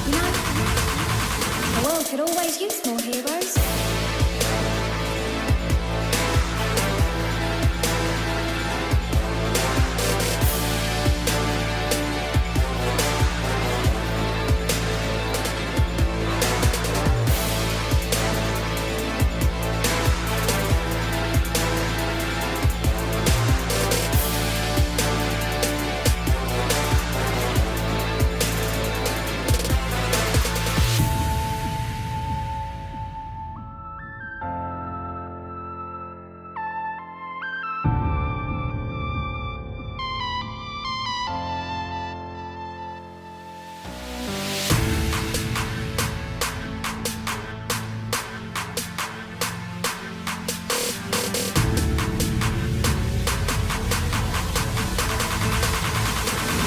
C: You know, the world could always use more heroes.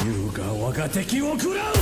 D: 優が我が敵を食らう。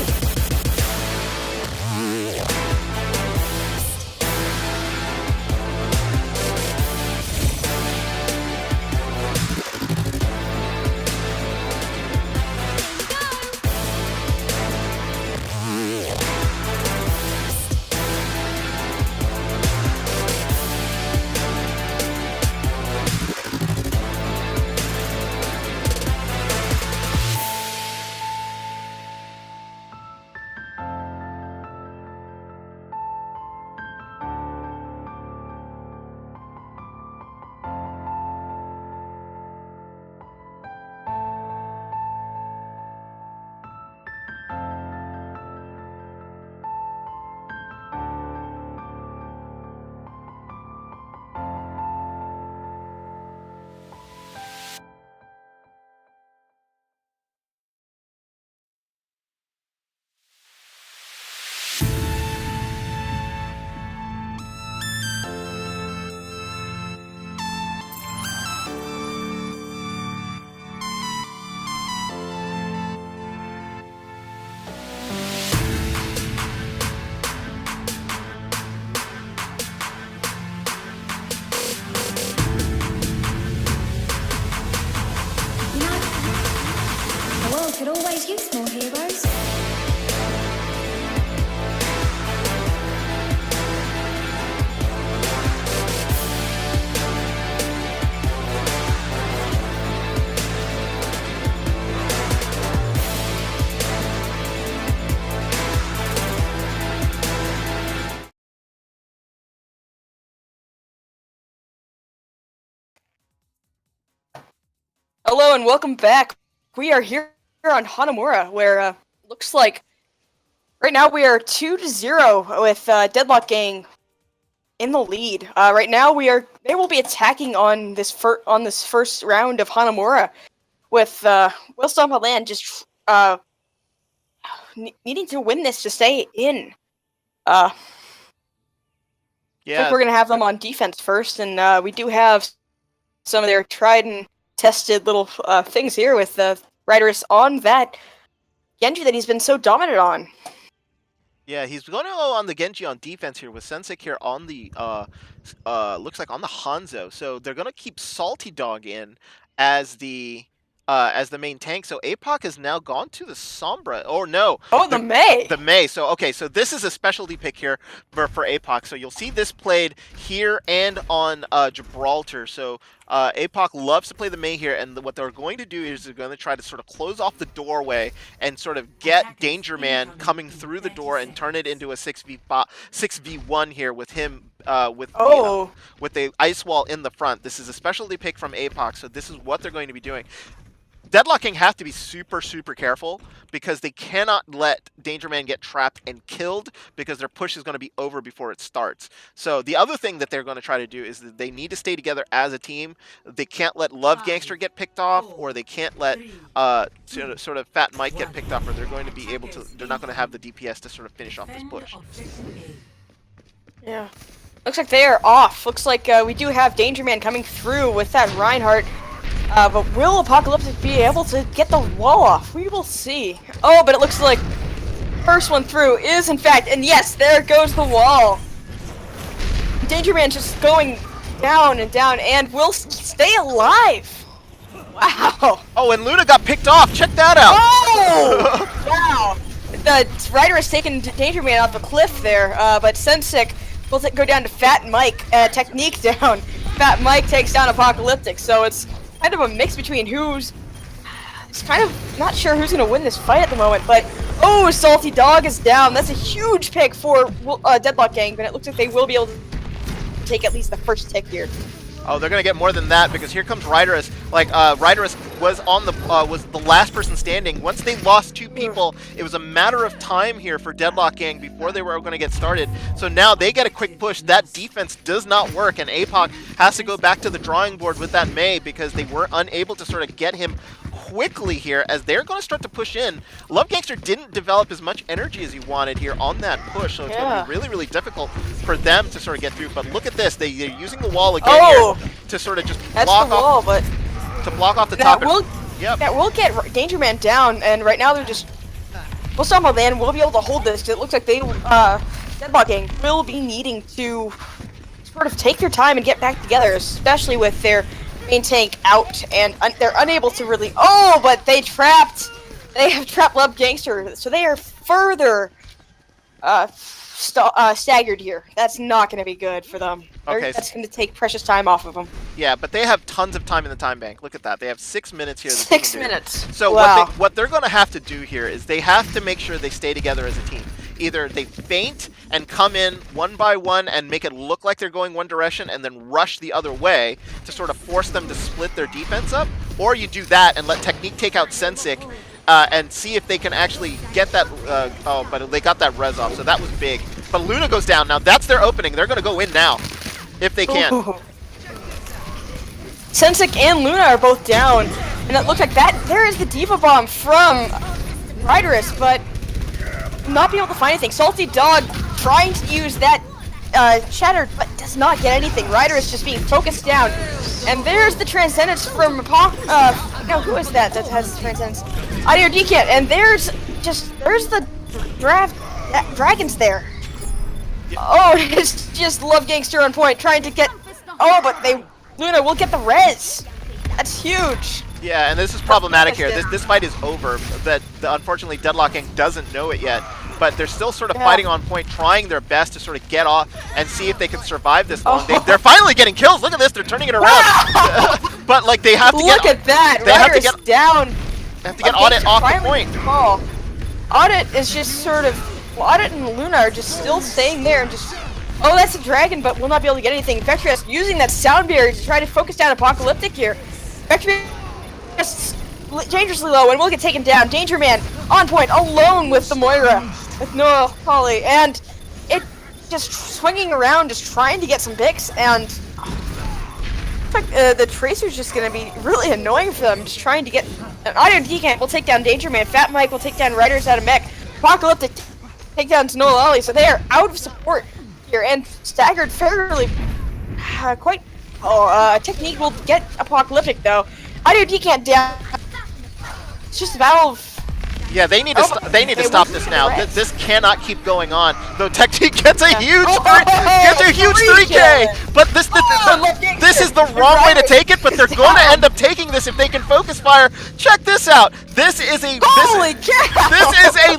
C: You know, the world could always use more heroes.
B: Hello and welcome back. We are here on Hanamura, where looks like right now we are 2-0 with Deadlock Gang in the lead. Right now they will be attacking on this first round of Hanamura with Will Stomp on LAN just needing to win this to stay in. I think we're gonna have them on defense first, and we do have some of their tried and tested little things here with the riders on that Genji that he's been so dominant on.
A: Yeah, he's going to go on the Genji on defense here with Sensik here on the looks like on the Hanzo. So they're going to keep Salty Dog in as the main tank. So APOC has now gone to the Sombra. Or no,
B: Oh, the May.
A: the May. So okay, so this is a specialty pick here for APOC. So you'll see this played here and on Gibraltar. So APOC loves to play the May here, and what they're going to do is they're going to try to sort of close off the doorway and sort of get Danger Man coming through the door and turn it into a 6v1 here with him with the ice wall in the front. This is a specialty pick from APOC, so this is what they're going to be doing. Deadlock Gang have to be super, super careful because they cannot let Danger Man get trapped and killed because their push is going to be over before it starts. So the other thing that they're going to try to do is that they need to stay together as a team. They can't let Love Gangster get picked off, or they can't let sort of Fat Mike get picked off, or they're going to be able to. They're not going to have the DPS to sort of finish off this push.
B: Yeah. Looks like they are off. Looks like we do have Danger Man coming through with that Reinhardt. But will Apocalyptic be able to get the wall off? We will see. Oh, but it looks like first one through is in fact, and yes, there goes the wall. Danger Man just going down and down and will stay alive. Wow.
A: Oh, and Luna got picked off. Check that out.
B: Oh! Wow. The Rider has taken Danger Man off the cliff there, but Sensik will go down to Fat Mike. Technique down. Fat Mike takes down Apocalyptic, so it's kind of a mix between who's... It's kind of not sure who's going to win this fight at the moment, but... Oh, Salty Dog is down. That's a huge pick for Deadlock Gang, but it looks like they will be able to take at least the first tick here.
A: Oh, they're gonna get more than that because here comes Ryderus. Like Ryderus was the last person standing. Once they lost 2 people, it was a matter of time here for Deadlock Gang before they were gonna get started. So now they get a quick push. That defense does not work, and APOC has to go back to the drawing board with that May because they were unable to sort of get him quickly here as they're going to start to push in. Love Gangster didn't develop as much energy as he wanted here on that push, so it's going to be really, really difficult for them to sort of get through. But look at this, they're using the wall again here to sort of just block off the top.
B: That will get Danger Man down, and right now they're just... We'll Stomp on LAN, we'll be able to hold this. It looks like they, Deadlock Gang will be needing to sort of take their time and get back together, especially with their main tank out, and they're unable to really... Oh, but they have trapped Love Gangster, so they are further staggered here. That's not going to be good for them.
A: Okay,
B: that's going to take precious time off of them.
A: Yeah, but they have tons of time in the time bank. Look at that. They have 6 minutes here.
B: 6 minutes.
A: So
B: wow.
A: what they're going to have to do here is they have to make sure they stay together as a team. Either they feint and come in one by one and make it look like they're going one direction and then rush the other way to sort of force them to split their defense up, or you do that and let Technique take out Sensik and see if they can actually get that... oh, but they got that res off, so that was big. But Luna goes down. Now that's their opening. They're going to go in now, if they can.
B: Ooh. Sensik and Luna are both down, and it looks like that... There is the Diva Bomb from Ryderus, but... not be able to find anything. Salty Dog trying to use that Shatter, but does not get anything. Ryder is just being focused down. And there's the Transcendence from no, who is that has Transcendence? Audio Decat, and there's the dragons there. Oh, it's just Love Gangster on point, trying to get... Oh, but Luna will get the res. That's huge.
A: Yeah, and this is problematic here. This fight is over. Unfortunately, Deadlock Gang doesn't know it yet, but they're still sort of fighting on point, trying their best to sort of get off and see if they can survive this long. They're finally getting kills. Look at this. They're turning it around. But like they have to
B: Look at that.
A: They have to get
B: down.
A: They have to get Audit off the point.
B: Audit is just sort of... Well, Audit and Luna are just still staying there and just... Oh, that's a dragon, but we'll not be able to get anything. Vectrius using that sound barrier to try to focus down Apocalyptic here. Vectrius dangerously low, and we'll get taken down. Danger Man on point, alone with the Moira, with no Holly, and it just swinging around, just trying to get some picks, and the Tracer's just going to be really annoying for them, just trying to get... An Audio Decant will take down Danger Man, Fat Mike will take down Riders out of mech, Apocalyptic take down Snow Lolly, so they are out of support here, and staggered fairly quite... Technique will get Apocalyptic, though. Audio Decant down. It's just a battle of
A: Yeah, they need to they need to stop this now. This cannot keep going on. Though Technique gets a huge 3K, but this is the wrong way to take it. But they're going to end up taking this if they can focus fire. Check this out. This is a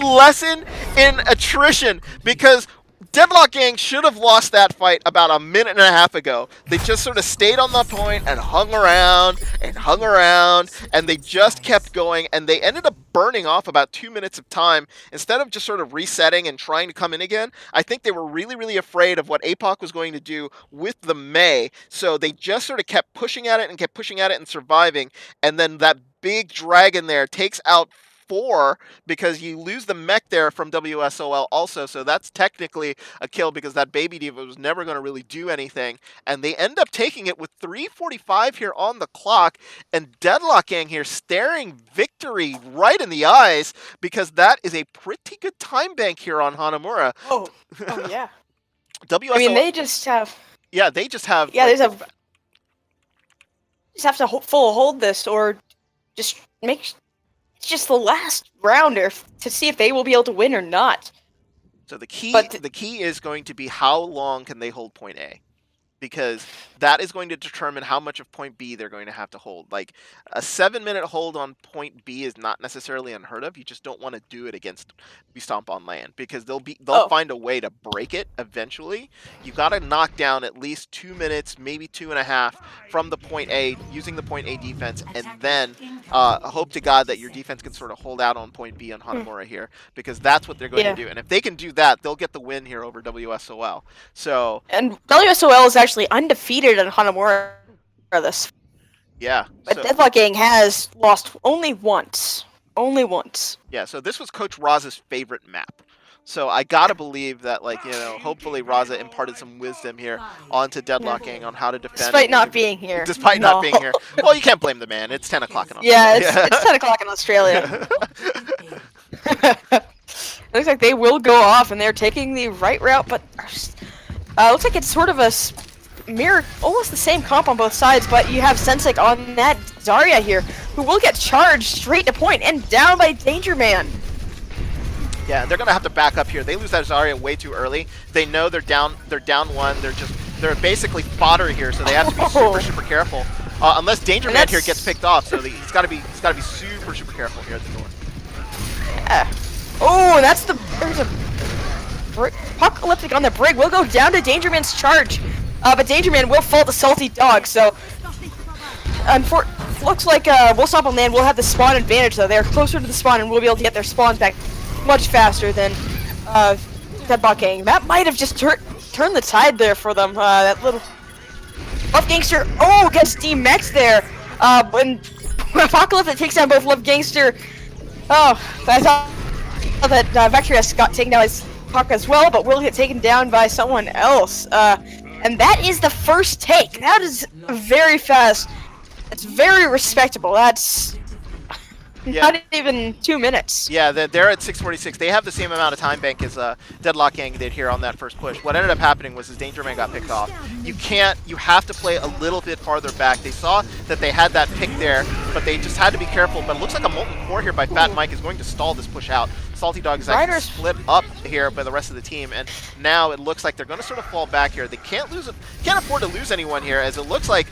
A: lesson in attrition because Deadlock Gang should have lost that fight about a minute and a half ago. They just sort of stayed on the point and hung around, and they just kept going, and they ended up burning off about 2 minutes of time. Instead of just sort of resetting and trying to come in again, I think they were really, really afraid of what APOC was going to do with the Mei, so they just sort of kept pushing at it and surviving, and then that big dragon there takes out 4 because you lose the mech there from WSOL also, so that's technically a kill because that baby diva was never going to really do anything, and they end up taking it with 3:45 here on the clock, and Deadlock Gang here staring victory right in the eyes because that is a pretty good time bank here on Hanamura.
B: Oh yeah.
A: WSOL,
B: I mean, they just have.
A: Yeah, they just have.
B: Yeah,
A: like,
B: they just have to full hold this, or just make. It's just the last rounder to see if they will be able to win or not.
A: So the key is going to be how long can they hold point A, because that is going to determine how much of point B they're going to have to hold. Like a 7-minute hold on point B is not necessarily unheard of. You just don't want to do it against Stomp on LAN because they'll find a way to break it eventually. You got to knock down at least 2 minutes, maybe 2.5 from the point A using the point A defense, and then hope to God that your defense can sort of hold out on point B on Hanamura here, because that's what they're going to do. And if they can do that, they'll get the win here over WSOL. So
B: and WSOL is actually undefeated in Hanamura this.
A: Yeah.
B: But Deadlock Gang has lost only once. Only once.
A: Yeah, so this was Coach Raza's favorite map. So I gotta believe that, like, you know, hopefully Raza imparted some wisdom here onto Deadlock Gang on how to defend.
B: Despite not being here.
A: Despite not being here. Well, you can't blame the man. It's 10 o'clock in
B: Australia.
A: Australia.
B: Yeah, it's 10 o'clock in Australia. Looks like they will go off, and they're taking the right route, but looks like it's sort of a mirror, almost the same comp on both sides, but you have Sensik on that Zarya here, who will get charged straight to point and down by Danger Man.
A: Yeah, they're gonna have to back up here. They lose that Zarya way too early. They know they're down 1. They're basically fodder here, so they have to be super careful. Unless Danger Man here gets picked off, so he's gotta be super careful here at the door.
B: Yeah. Oh, that's there's a Apocalyptic on the brig. Will go down to Danger Man's charge. But Danger Man will fall to Salty Dog, so looks like we'll stop on land. We'll have the spawn advantage, though. They're closer to the spawn, and we'll be able to get their spawns back much faster than Deadlock Gang. That might have just turned the tide there for them. That little Love Gangster, gets DMX there. When Apocalypse takes down both Love Gangster. I thought that Vectrius got taken down by Puck as well, but will get taken down by someone else. And that is the first take. That is very fast. It's very respectable. That's not even 2 minutes.
A: Yeah, they're at 6:46. They have the same amount of time bank as Deadlock Gang did here on that first push. What ended up happening was his Danger Man got picked off. You have to play a little bit farther back. They saw that they had that pick there, but they just had to be careful. But it looks like a Molten Core here by Fat Mike is going to stall this push out. Salty Dog is actually split up here by the rest of the team, and now it looks like they're going to sort of fall back here. They can't afford to lose anyone here, as it looks like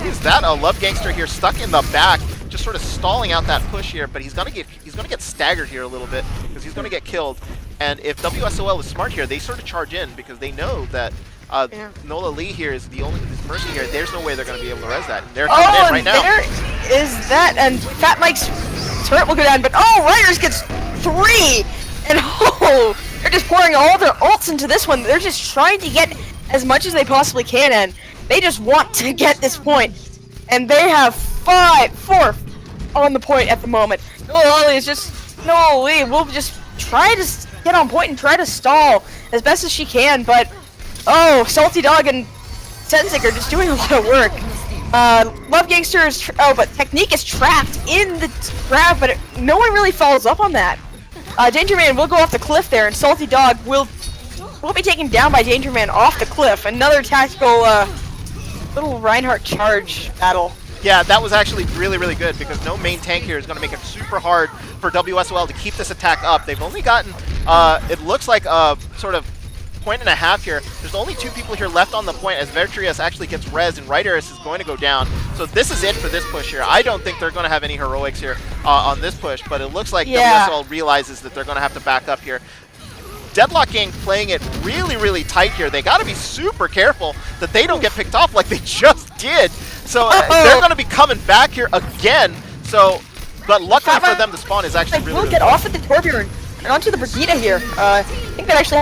A: is that a Love Gangster here stuck in the back, just sort of stalling out that push here, but he's gonna get staggered here a little bit because he's gonna get killed. And if WSOL is smart here, they sort of charge in because they know that Nola Lee here is the only Mercy here. There's no way they're gonna be able to res that. And they're coming in right now.
B: There is that, and Fat Mike's turret will go down, but Riders gets 3, and they're just pouring all their ults into this one. They're just trying to get as much as they possibly can, and they just want to get this point. And they have 4 on the point at the moment. Nola Lee will just try to get on point and try to stall as best as she can, but Salty Dog and Sensik are just doing a lot of work. Love Gangster is but Technique is trapped in the grab, but no one really follows up on that. Danger Man will go off the cliff there, and Salty Dog will be taken down by Danger Man off the cliff. Another tactical little Reinhardt charge battle.
A: Yeah, that was actually really, really good because no main tank here is going to make it super hard for WSOL to keep this attack up. They've only gotten, it looks like a sort of point and a half here. There's only 2 people here left on the point as Vertrius actually gets res and Ryderis is going to go down. So this is it for this push here. I don't think they're going to have any heroics here on this push, but it looks like WSOL realizes that they're going to have to back up here. Deadlock Gang playing it really, really tight here. They got to be super careful that they don't get picked off like they just did. So they're going to be coming back here again. So, but luckily for them, the spawn is actually really,
B: really get off at the Torbjorn and onto the Brigitte here. I think that actually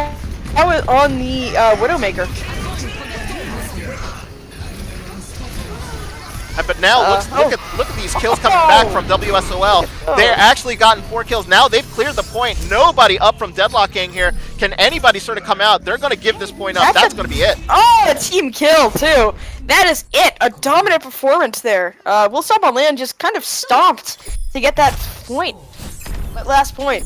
B: on the Widowmaker.
A: But now look at these kills coming back from WSOL. They're actually gotten 4 kills. Now they've cleared the point. Nobody up from Deadlock Gang here. Can anybody sort of come out? They're going to give this point up. That's going to be it.
B: Oh, a team kill too. That is it. A dominant performance there. Will Stomp on LAN just kind of stomped to get that point. That last point.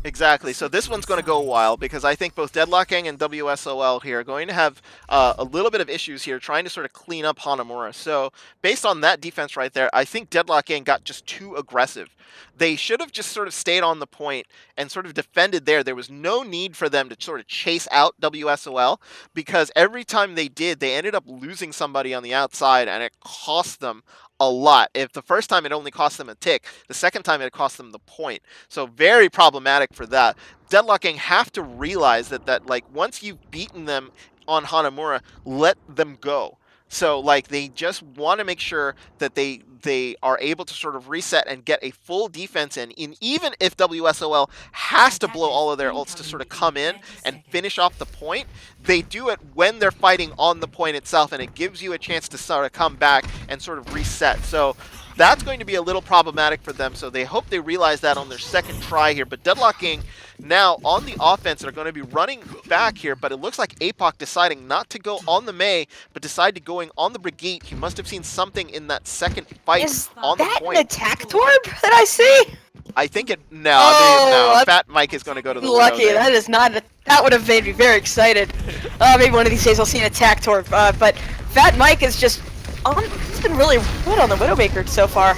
A: Exactly. So this one's going to go a while because I think both Deadlock Gang and WSOL here are going to have a little bit of issues here trying to sort of clean up Hanamura. So based on that defense right there, I think Deadlock Gang got just too aggressive. They should have just sort of stayed on the point and sort of defended there. There was no need for them to sort of chase out WSOL because every time they did, they ended up losing somebody on the outside and it cost them a lot. If the first time it only cost them a tick, the second time it cost them the point. So very problematic for that. Deadlock Gang have to realize that like once you've beaten them on Hanamura, let them go. So like they just want to make sure that they are able to sort of reset and get a full defense in. And even if WSOL has to blow all of their ults to sort of come in and finish off the point, they do it when they're fighting on the point itself, and it gives you a chance to sort of come back and sort of reset. So that's going to be a little problematic for them, so they hope they realize that on their second try here. But Deadlock Gang now on the offense are going to be running back here, but it looks like APOC deciding not to go on the Mei, but decided to going on the Brigitte. He must have seen something in that second fight on the point.
B: Is that an attack torb that I see?
A: I think it, no, Fat Mike is going to go to the
B: lucky. That is not, that would have made me very excited. Maybe one of these days I'll see an attack torb, but Fat Mike is just, he's been really good on the Widowmaker so far.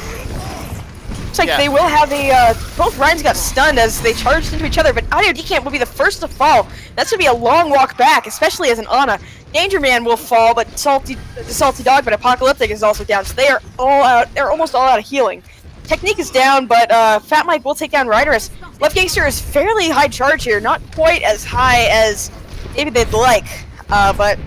B: Looks like they will have a, both Ryans got stunned as they charged into each other, but Audio Decamp will be the first to fall. That's going to be a long walk back, especially as an Ana. Danger Man will fall, but the Salty Dog, but Apocalyptic is also down, so they are all out, they're almost all out of healing. Technique is down, but Fat Mike will take down Ryderus. Left Gangster is fairly high charge here, not quite as high as maybe they'd like, but...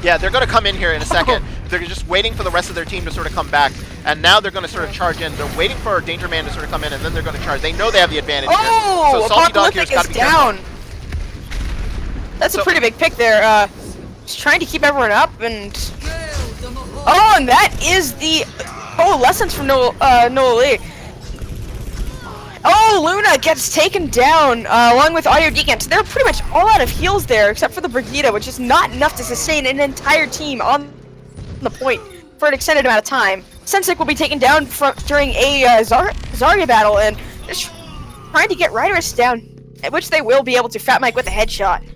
A: Yeah, they're going to come in here in a second. They're just waiting for the rest of their team to sort of come back, and now they're going to sort of charge in. They're waiting for Danger Man to sort of come in, and then they're going to charge. They know they have the advantage here. So Salty Dog here's got to be down.
B: That's a pretty big pick there. Just trying to keep everyone up, and... Oh, and that is the... Oh, lessons from Noah Lee. Oh, Luna gets taken down along with Audio Decamp. So they're pretty much all out of heals there, except for the Brigitte, which is not enough to sustain an entire team on the point for an extended amount of time. Sensic will be taken down during a Zarya battle, and just trying to get Ryderus down, which they will be able to. Fat Mike with a headshot.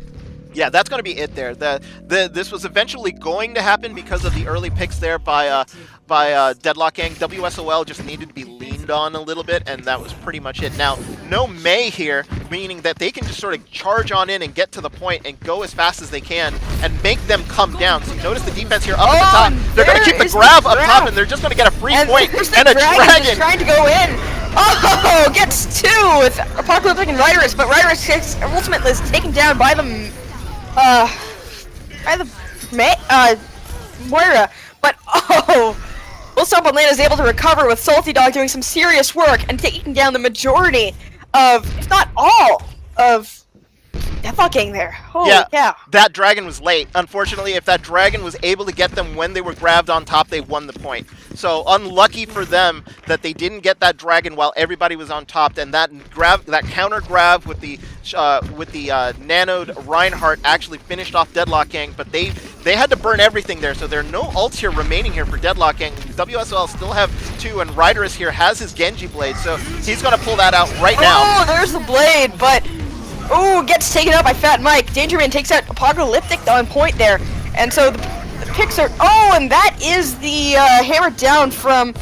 A: Yeah, that's going to be it there. This was eventually going to happen because of the early picks there by Deadlock Gang. WSOL just needed to be leaned on a little bit, and that was pretty much it. Now, no Mei here, meaning that they can just sort of charge on in and get to the point and go as fast as they can and make them come down. So notice the defense here up at the top. They're going to keep the grab up top, and they're just going to get a free point and a dragon.
B: Trying to go in. Oh, gets two with Apocalyptic and Ryderus, but Ryderus ultimately is taken down by the Moira, but Will Stomp on LAN is able to recover with Salty Dog doing some serious work and taking down the majority of, if not all, of Deadlock Gang there. Holy cow.
A: That dragon was late. Unfortunately, if that dragon was able to get them when they were grabbed on top, they won the point. So unlucky for them that they didn't get that dragon while everybody was on top, and that counter grab with the nanoed Reinhardt actually finished off Deadlock Gang, but they had to burn everything there, so there are no ults here remaining here for Deadlock Gang. WSL still have two, and Ryderus here has his Genji blade, so he's going to pull that out right now.
B: Oh, there's the blade, but gets taken out by Fat Mike. Danger Man takes out Apocalyptic on point there, and so The picks are... Oh, and that is the hammer down from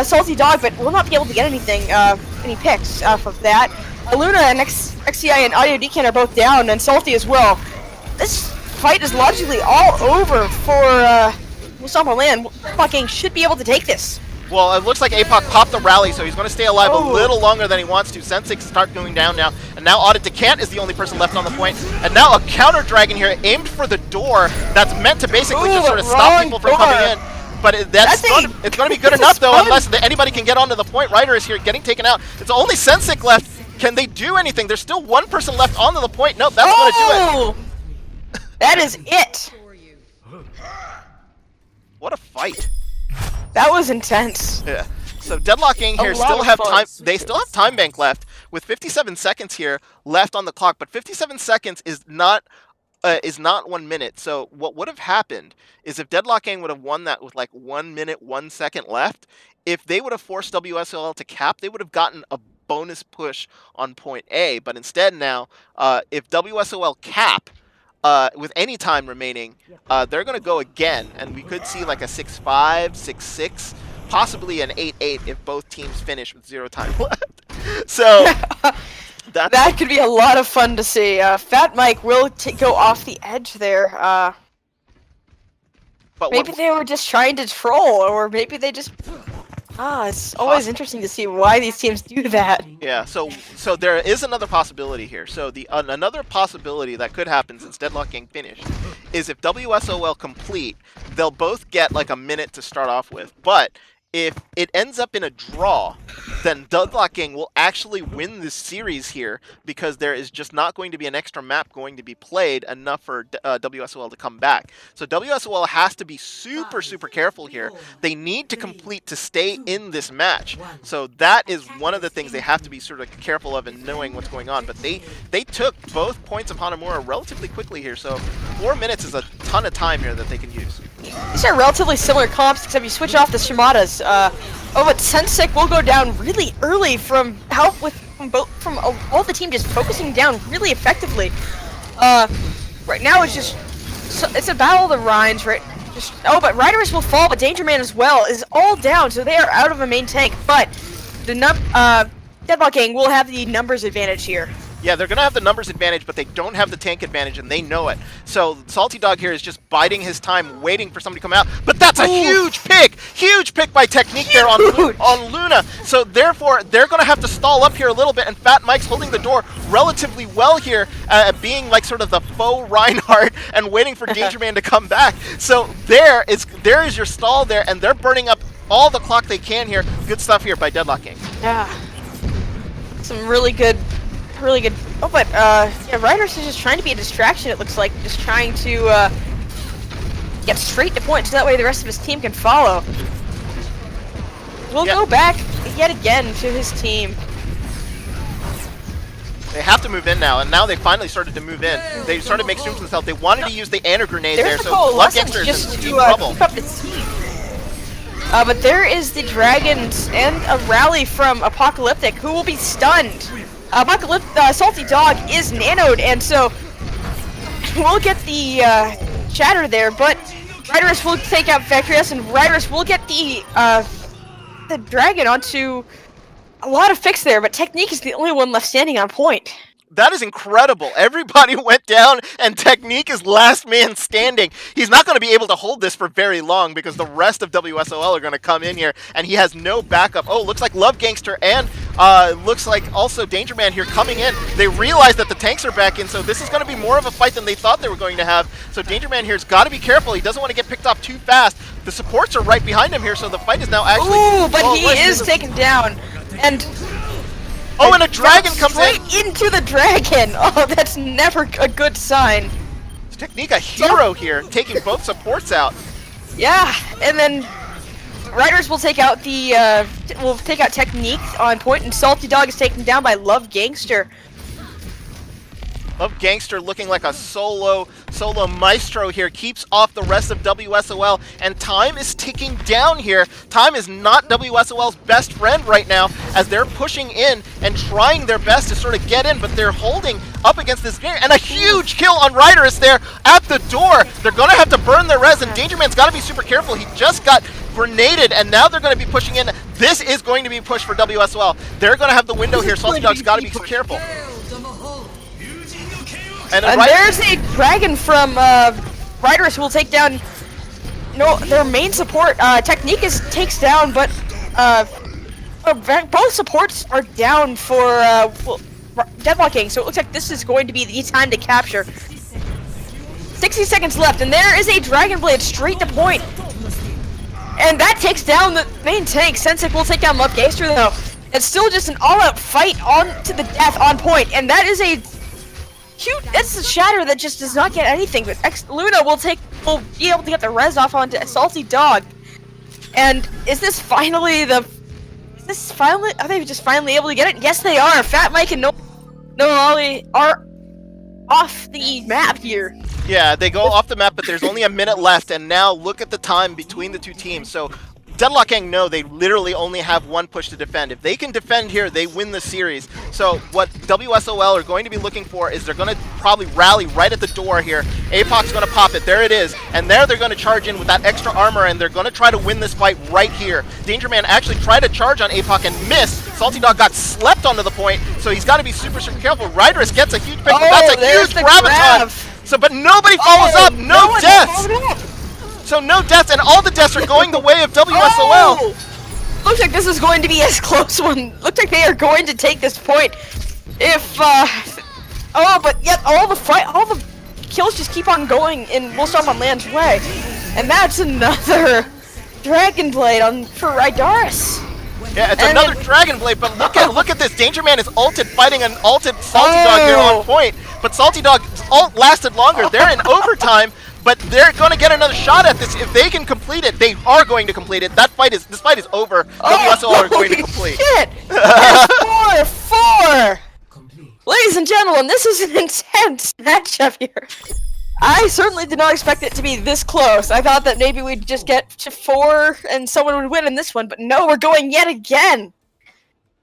B: Salty Dog, but will not be able to get anything, any picks off of that. Luna and XCI and Audio Decan are both down, and Salty as well. This fight is logically all over for Stomp on LAN. Fucking should be able to take this.
A: Well, it looks like APOC popped the rally, so he's going to stay alive a little longer than he wants to. Sensei start going down now, and now Audit Decant is the only person left on the point. And now a counter dragon here aimed for the door that's meant to basically just sort of stop people from coming in. But it's going to be good enough, though, unless anybody can get onto the point. Ryder is here getting taken out. It's only Sensei left. Can they do anything? There's still one person left onto the point. Nope, that's going to do it.
B: That is it.
A: What a fight.
B: That was intense.
A: Yeah. So Deadlock Gang here still have time. They still have time bank left with 57 seconds here left on the clock. But 57 seconds is not 1 minute. So what would have happened is if Deadlock Gang would have won that with like 1 minute 1 second left, if they would have forced WSOL to cap, they would have gotten a bonus push on point A. But instead now, if WSOL cap with any time remaining, they're going to go again, and we could see like a 6-5, 6-6, possibly an 8-8 if both teams finish with 0 time left. So
B: that could be a lot of fun to see. Fat Mike will go off the edge there. But maybe they were just trying to troll, or maybe they just... it's always interesting to see why these teams do that.
A: Yeah, so there is another possibility here. So another possibility that could happen since Deadlock Gang finished is if WSOL complete, they'll both get like a minute to start off with. But if it ends up in a draw, then Deadlock Gang will actually win this series here because there is just not going to be an extra map going to be played enough for WSOL to come back. So WSOL has to be super, super careful here. They need to complete to stay in this match. So that is one of the things they have to be sort of careful of and knowing what's going on. But they took both points of Hanamura relatively quickly here. So 4 minutes is a ton of time here that they can use.
B: These are relatively similar comps, except you switch off the Shimadas. But Sensei will go down really early from help from all the team just focusing down really effectively. Right now it's just it's a battle of the Rhines, right? But Riders will fall, but Danger Man as well is all down, so they are out of a main tank. But the Deadlock Gang will have the numbers advantage here.
A: Yeah, they're going to have the numbers advantage, but they don't have the tank advantage, and they know it. So Salty Dog here is just biding his time, waiting for somebody to come out. But that's a huge pick! Huge pick by Technique there on Luna. So therefore, they're going to have to stall up here a little bit, and Fat Mike's holding the door relatively well here, being like sort of the faux Reinhardt and waiting for Danger Man to come back. So there is your stall there, and they're burning up all the clock they can here. Good stuff here by Deadlock Gang.
B: Yeah. Some really good... Oh, but yeah, Riders is just trying to be a distraction, it looks like. Just trying to get straight to point so that way the rest of his team can follow. We'll go back yet again to his team.
A: They have to move in now, and now they finally started to move in. They started to make streams themselves. They wanted to use the Anna grenade there, so Love Gangster is in trouble.
B: Keep up the team. But there is the Dragons and a rally from Apocalyptic, who will be stunned. Salty Dog is nanoed, and so we'll get the chatter there, but Riders will take out Vectrius, and Riders will get the Dragon onto a lot of fix there, but Technique is the only one left standing on point.
A: That is incredible. Everybody went down, and Technique is last man standing. He's not going to be able to hold this for very long because the rest of WSOL are going to come in here, and he has no backup. Oh, looks like Love Gangster and looks like also Danger Man here coming in. They realize that the tanks are back in, so this is going to be more of a fight than they thought they were going to have. So Danger Man here's got to be careful. He doesn't want to get picked off too fast. The supports are right behind him here, so the fight is now actually...
B: Ooh, but he is taken down, and...
A: Oh, and a dragon comes
B: into the dragon! Oh, that's never a good sign.
A: Technique, a hero here, taking both supports out.
B: Yeah, and then Riders will take out the Technique on point, and Salty Dog is taken down by Love Gangster.
A: Love Gangster looking like a solo maestro here, keeps off the rest of WSOL, and time is ticking down here. Time is not WSOL's best friend right now, as they're pushing in and trying their best to sort of get in, but they're holding up against this game. And a huge kill on Ryder is there at the door. They're going to have to burn their res, and Danger Man's got to be super careful. He just got grenaded, and now they're going to be pushing in. This is going to be pushed for WSOL. They're going to have the window here. Salty Dog's got to be careful. And
B: there's a dragon from Riders who will take down their main support. Technique takes down, but both supports are down for deadlocking, so it looks like this is going to be the time to capture. 60 seconds left, and there is a Dragon Blade straight to point. And that takes down the main tank. Sensic will take down Love Gangster, though. It's still just an all-out fight on to the death on point, and that is a cute. That's the Shatter that just does not get anything. But Luna will be able to get the res off onto Salty Dog. And is this finally the? Is this finally? Are they just finally able to get it? Yes, they are. Fat Mike and No Ollie are off the map here.
A: Yeah, they go off the map, but there's only a minute left, and now look at the time between the two teams. So Deadlock Gang know they literally only have one push to defend. If they can defend here, they win the series. So what WSOL are going to be looking for is they're going to probably rally right at the door here. APOC's going to pop it. There it is. And there they're going to charge in with that extra armor, and they're going to try to win this fight right here. Danger Man actually tried to charge on APOC and missed. Salty Dog got slept onto the point, so he's got to be super, super careful. Riders gets a huge pick, but that's a huge graviton. So, but nobody follows up. No deaths. So no deaths, and all the deaths are going the way of WSOL.
B: Oh! Looks like this is going to be a close one. Looks like they are going to take this point. If but yet all the kills just keep on going in Will Stomp on Land's way, and that's another Dragon Blade for Rydaris.
A: Yeah, it's another Dragon Blade, but look at this. Danger Man is ulted, fighting an ulted Salty Dog here on point, but Salty Dog's ult lasted longer. They're in overtime. But they're going to get another shot at this. If they can complete it, they are going to complete it. This fight is over. WSOL are going to complete.
B: Shit! 4-4! Ladies and gentlemen, this is an intense matchup here. I certainly did not expect it to be this close. I thought that maybe we'd just get to 4 and someone would win in this one, but no, we're going yet again.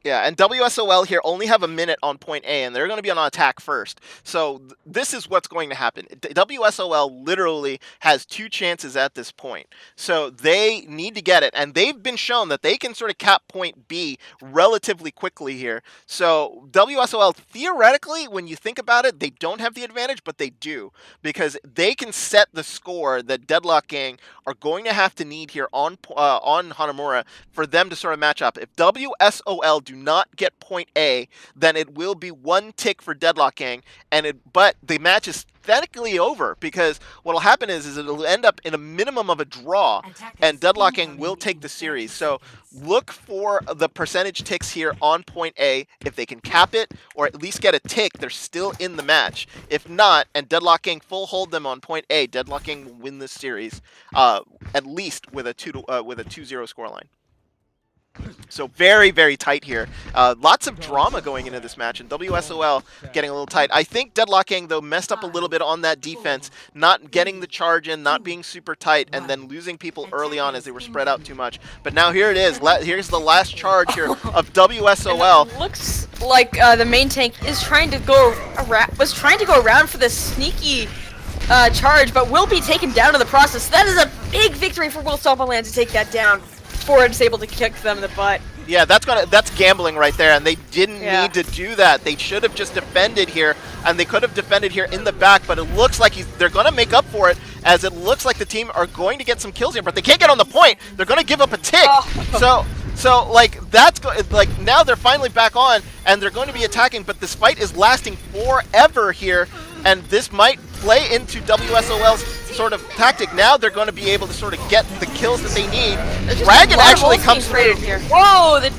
A: Yeah, and WSOL here only have a minute on point A, and they're going to be on attack first. So this is what's going to happen. WSOL literally has 2 chances at this point. So they need to get it, and they've been shown that they can sort of cap point B relatively quickly here. So WSOL, theoretically, when you think about it, they don't have the advantage, but they do, because they can set the score that Deadlock Gang are going to have to need here on Hanamura for them to sort of match up. If WSOL do not get point A, then it will be 1 tick for Deadlock Gang, but the match is technically over, because what will happen is it'll end up in a minimum of a draw, and Deadlock Gang will take the series. So look for the percentage ticks here on point A. If they can cap it or at least get a tick, they're still in the match. If not, and Deadlock Gang full hold them on point A, Deadlock Gang will win this series, at least with a 2-0 scoreline. So very, very tight here. Lots of drama going into this match, and WSOL getting a little tight. I think Deadlock Gang, though, messed up a little bit on that defense, not getting the charge in, not being super tight, and then losing people early on as they were spread out too much. But now here it is. Here's the last charge here of WSOL.
B: It looks like the main tank is trying to go around for this sneaky charge, but will be taken down in the process. That is a big victory for Will Stomp on Land to take that down. It's able to kick them in the butt.
A: Yeah, that's gambling right there, and they didn't need to do that. They should have just defended here, and they could have defended here in the back, but it looks like they're going to make up for it, as it looks like the team are going to get some kills here, but they can't get on the point. They're going to give up a tick. So like now they're finally back on, and they're going to be attacking, but this fight is lasting forever here, and this might play into WSOL's sort of tactic. Now they're going to be able to sort of get the kills that they need. Dragon actually comes through
B: here. Whoa, the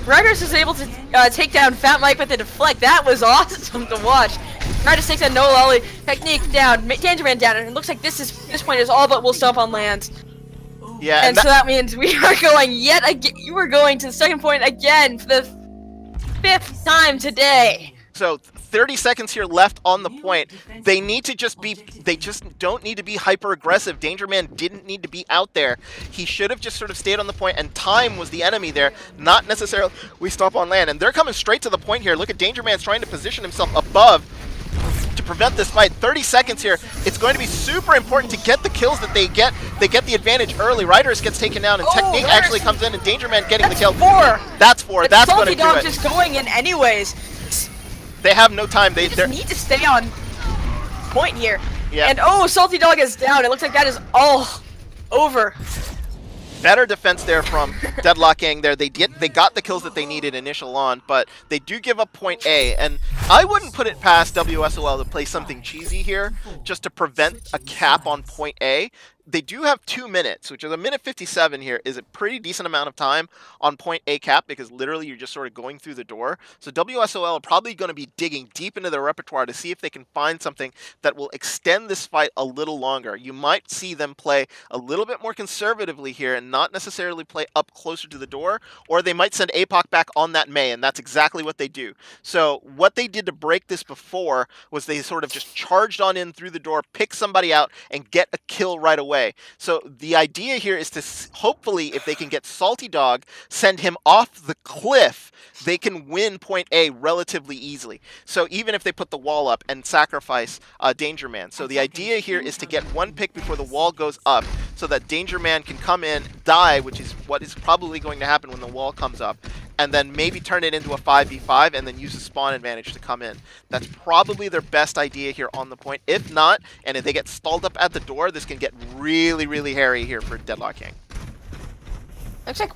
B: Riders is able to take down Fat Mike with the deflect. That was awesome to watch. Riders takes down No Lolly. Technique down. Danger Man down. And it looks like this point is all but Will Stomp on Land.
A: Yeah,
B: and so that means we are going yet again. You are going to the second point again for the 5th time today.
A: So 30 seconds here left on the point. They just don't need to be hyper aggressive. Danger Man didn't need to be out there. He should have just sort of stayed on the point, and time was the enemy there, not necessarily we stop on land. And they're coming straight to the point here. Look at Danger Man's trying to position himself above to prevent this fight. 30 seconds here. It's going to be super important to get the kills that they get. They get the advantage early. Riders gets taken down, and Technique actually comes in, and Danger Man getting the kill.
B: 4.
A: That's 4. That's going to do
B: Salty Dog
A: it.
B: just going in anyways.
A: They have no time.
B: They just need to stay on point here.
A: Yeah.
B: And oh, Salty Dog is down. It looks like that is all over.
A: Better defense there from Deadlock Gang there. They got the kills that they needed initial on, but they do give up point A, and I wouldn't put it past WSOL to play something cheesy here just to prevent a cap on point A. They do have 2 minutes, which is a minute 57 here, is a pretty decent amount of time on point A cap because literally you're just sort of going through the door. So WSOL are probably going to be digging deep into their repertoire to see if they can find something that will extend this fight a little longer. You might see them play a little bit more conservatively here and not necessarily play up closer to the door, or they might send APOC back on that Mei, and that's exactly what they do. So what they did to break this before was they sort of just charged on in through the door, pick somebody out, and get a kill right away. So the idea here is to hopefully, if they can get Salty Dog, send him off the cliff, they can win point A relatively easily. So even if they put the wall up and sacrifice Danger Man. So the idea here is to get one pick before the wall goes up so that Danger Man can come in, die, which is what is probably going to happen when the wall comes up, and then maybe turn it into a 5v5 and then use the spawn advantage to come in. That's probably their best idea here on the point. If not, and if they get stalled up at the door, this can get really, really hairy here for Deadlock King.
B: Looks like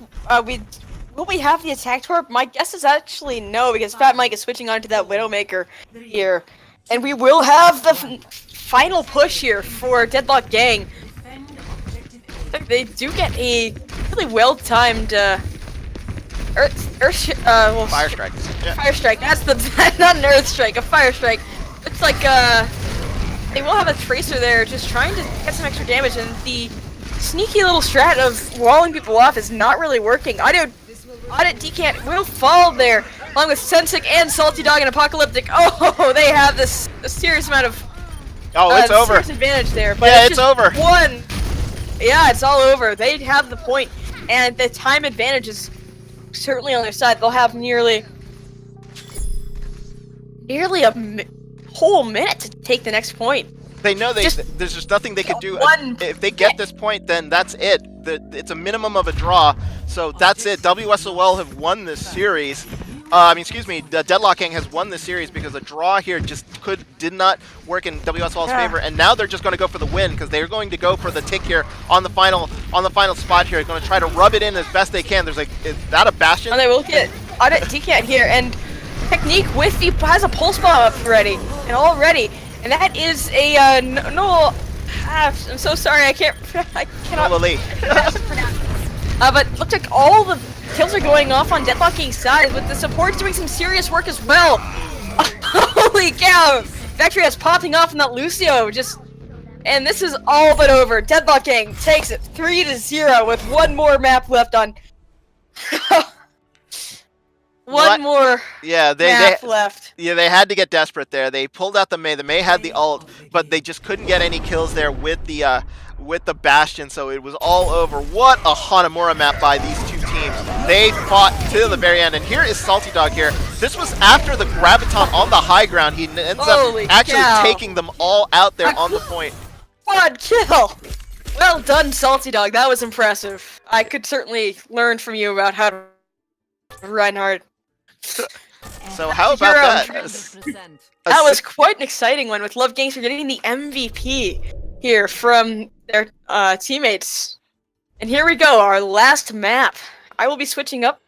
B: will we have the attack torp? My guess is actually no, because Fat Mike is switching on to that Widowmaker here. And we will have the final push here for Deadlock Gang. They do get a really well-timed Fire
A: Strike. Yeah.
B: Fire Strike. That's the not an Earth Strike, a Fire Strike. Looks like they will have a Tracer there, just trying to get some extra damage, and the sneaky little strat of walling people off is not really working. Audit Decant will fall there, along with Sensic and Salty Dog and Apocalyptic. Oh, they have a serious amount of
A: it's over.
B: Serious advantage there, but
A: yeah,
B: it's
A: just over.
B: One. Yeah, it's all over. They have the point, and the time advantage is certainly on their side. They'll have nearly a whole minute to take the next point.
A: They know there's just nothing they could do. If they get this point, then that's it. It's a minimum of a draw, so that's it. WSOL have won this series. Deadlock Gang has won this series because a draw here just did not work in WSOL's favor, and now they're just going to go for the win because they're going to go for the tick here on the final spot here. They're going to try to rub it in as best they can. There's is that a Bastion?
B: And they will get Audit Decant here, and Technique has a pulse bomb up already, and that is a no. I'm so sorry, I cannot pronounce. But looks like all the kills are going off on Deadlock Gang's side, with the supports doing some serious work as well. Holy cow! Factory is popping off in that Lucio, and this is all but over. Deadlock Gang takes it 3-0 with one more map left on. One more map left.
A: Yeah, they had to get desperate there. They pulled out the Mei. The Mei had the ult, but they just couldn't get any kills there with the Bastion, so it was all over. What a Hanamura map by these two teams. They fought to the very end, and here is Salty Dog here. This was after the Graviton on the high ground. He ends up actually taking them all out there on the point.
B: Quad kill! Well done, Salty Dog. That was impressive. I could certainly learn from you about how to run hard.
A: So how about that?
B: That was quite an exciting one, with Love Gangster getting the MVP here from their teammates. And here we go, our last map. I will be switching up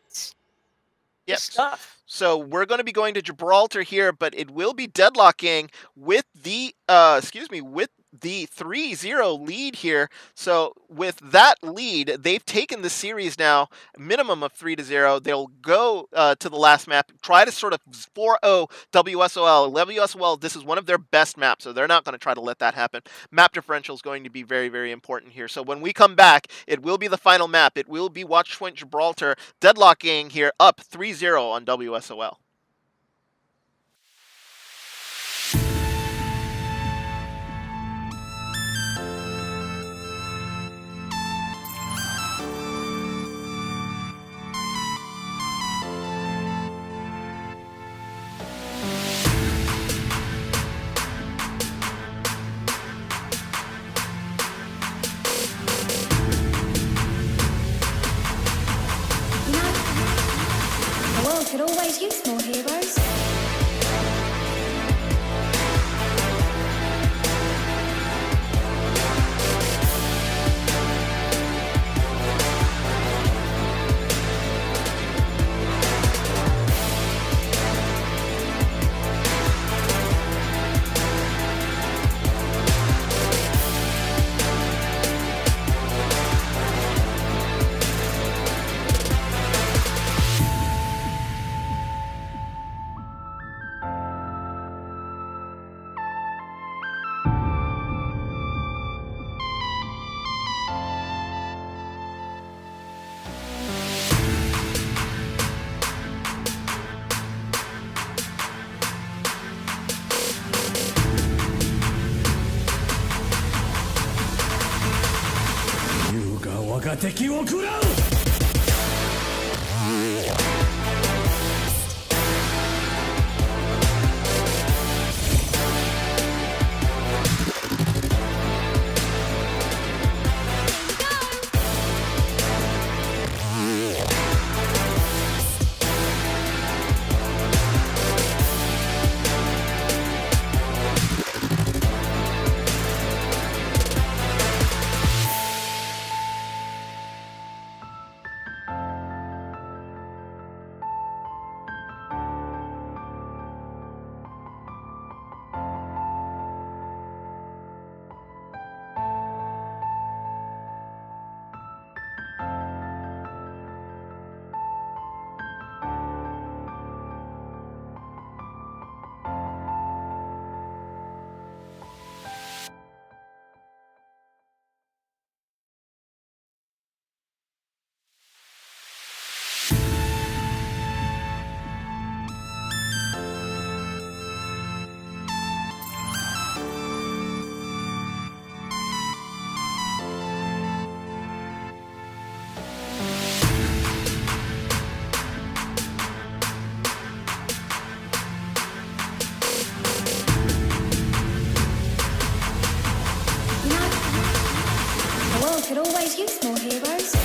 B: stuff.
A: So we're going to be going to Gibraltar here, but it will be Deadlock Gang with the 3-0 lead here. So with that lead, they've taken the series now, minimum of 3-0. They'll go to the last map, try to sort of 4-0 WSOL. WSOL, this is one of their best maps, so they're not going to try to let that happen. Map differential is going to be very, very important here. So when we come back, it will be the final map. It will be Watchpoint Gibraltar. Deadlock Gang here up 3-0 on WSOL.
D: 我が敵を食らう
C: You know, the world could always use more heroes.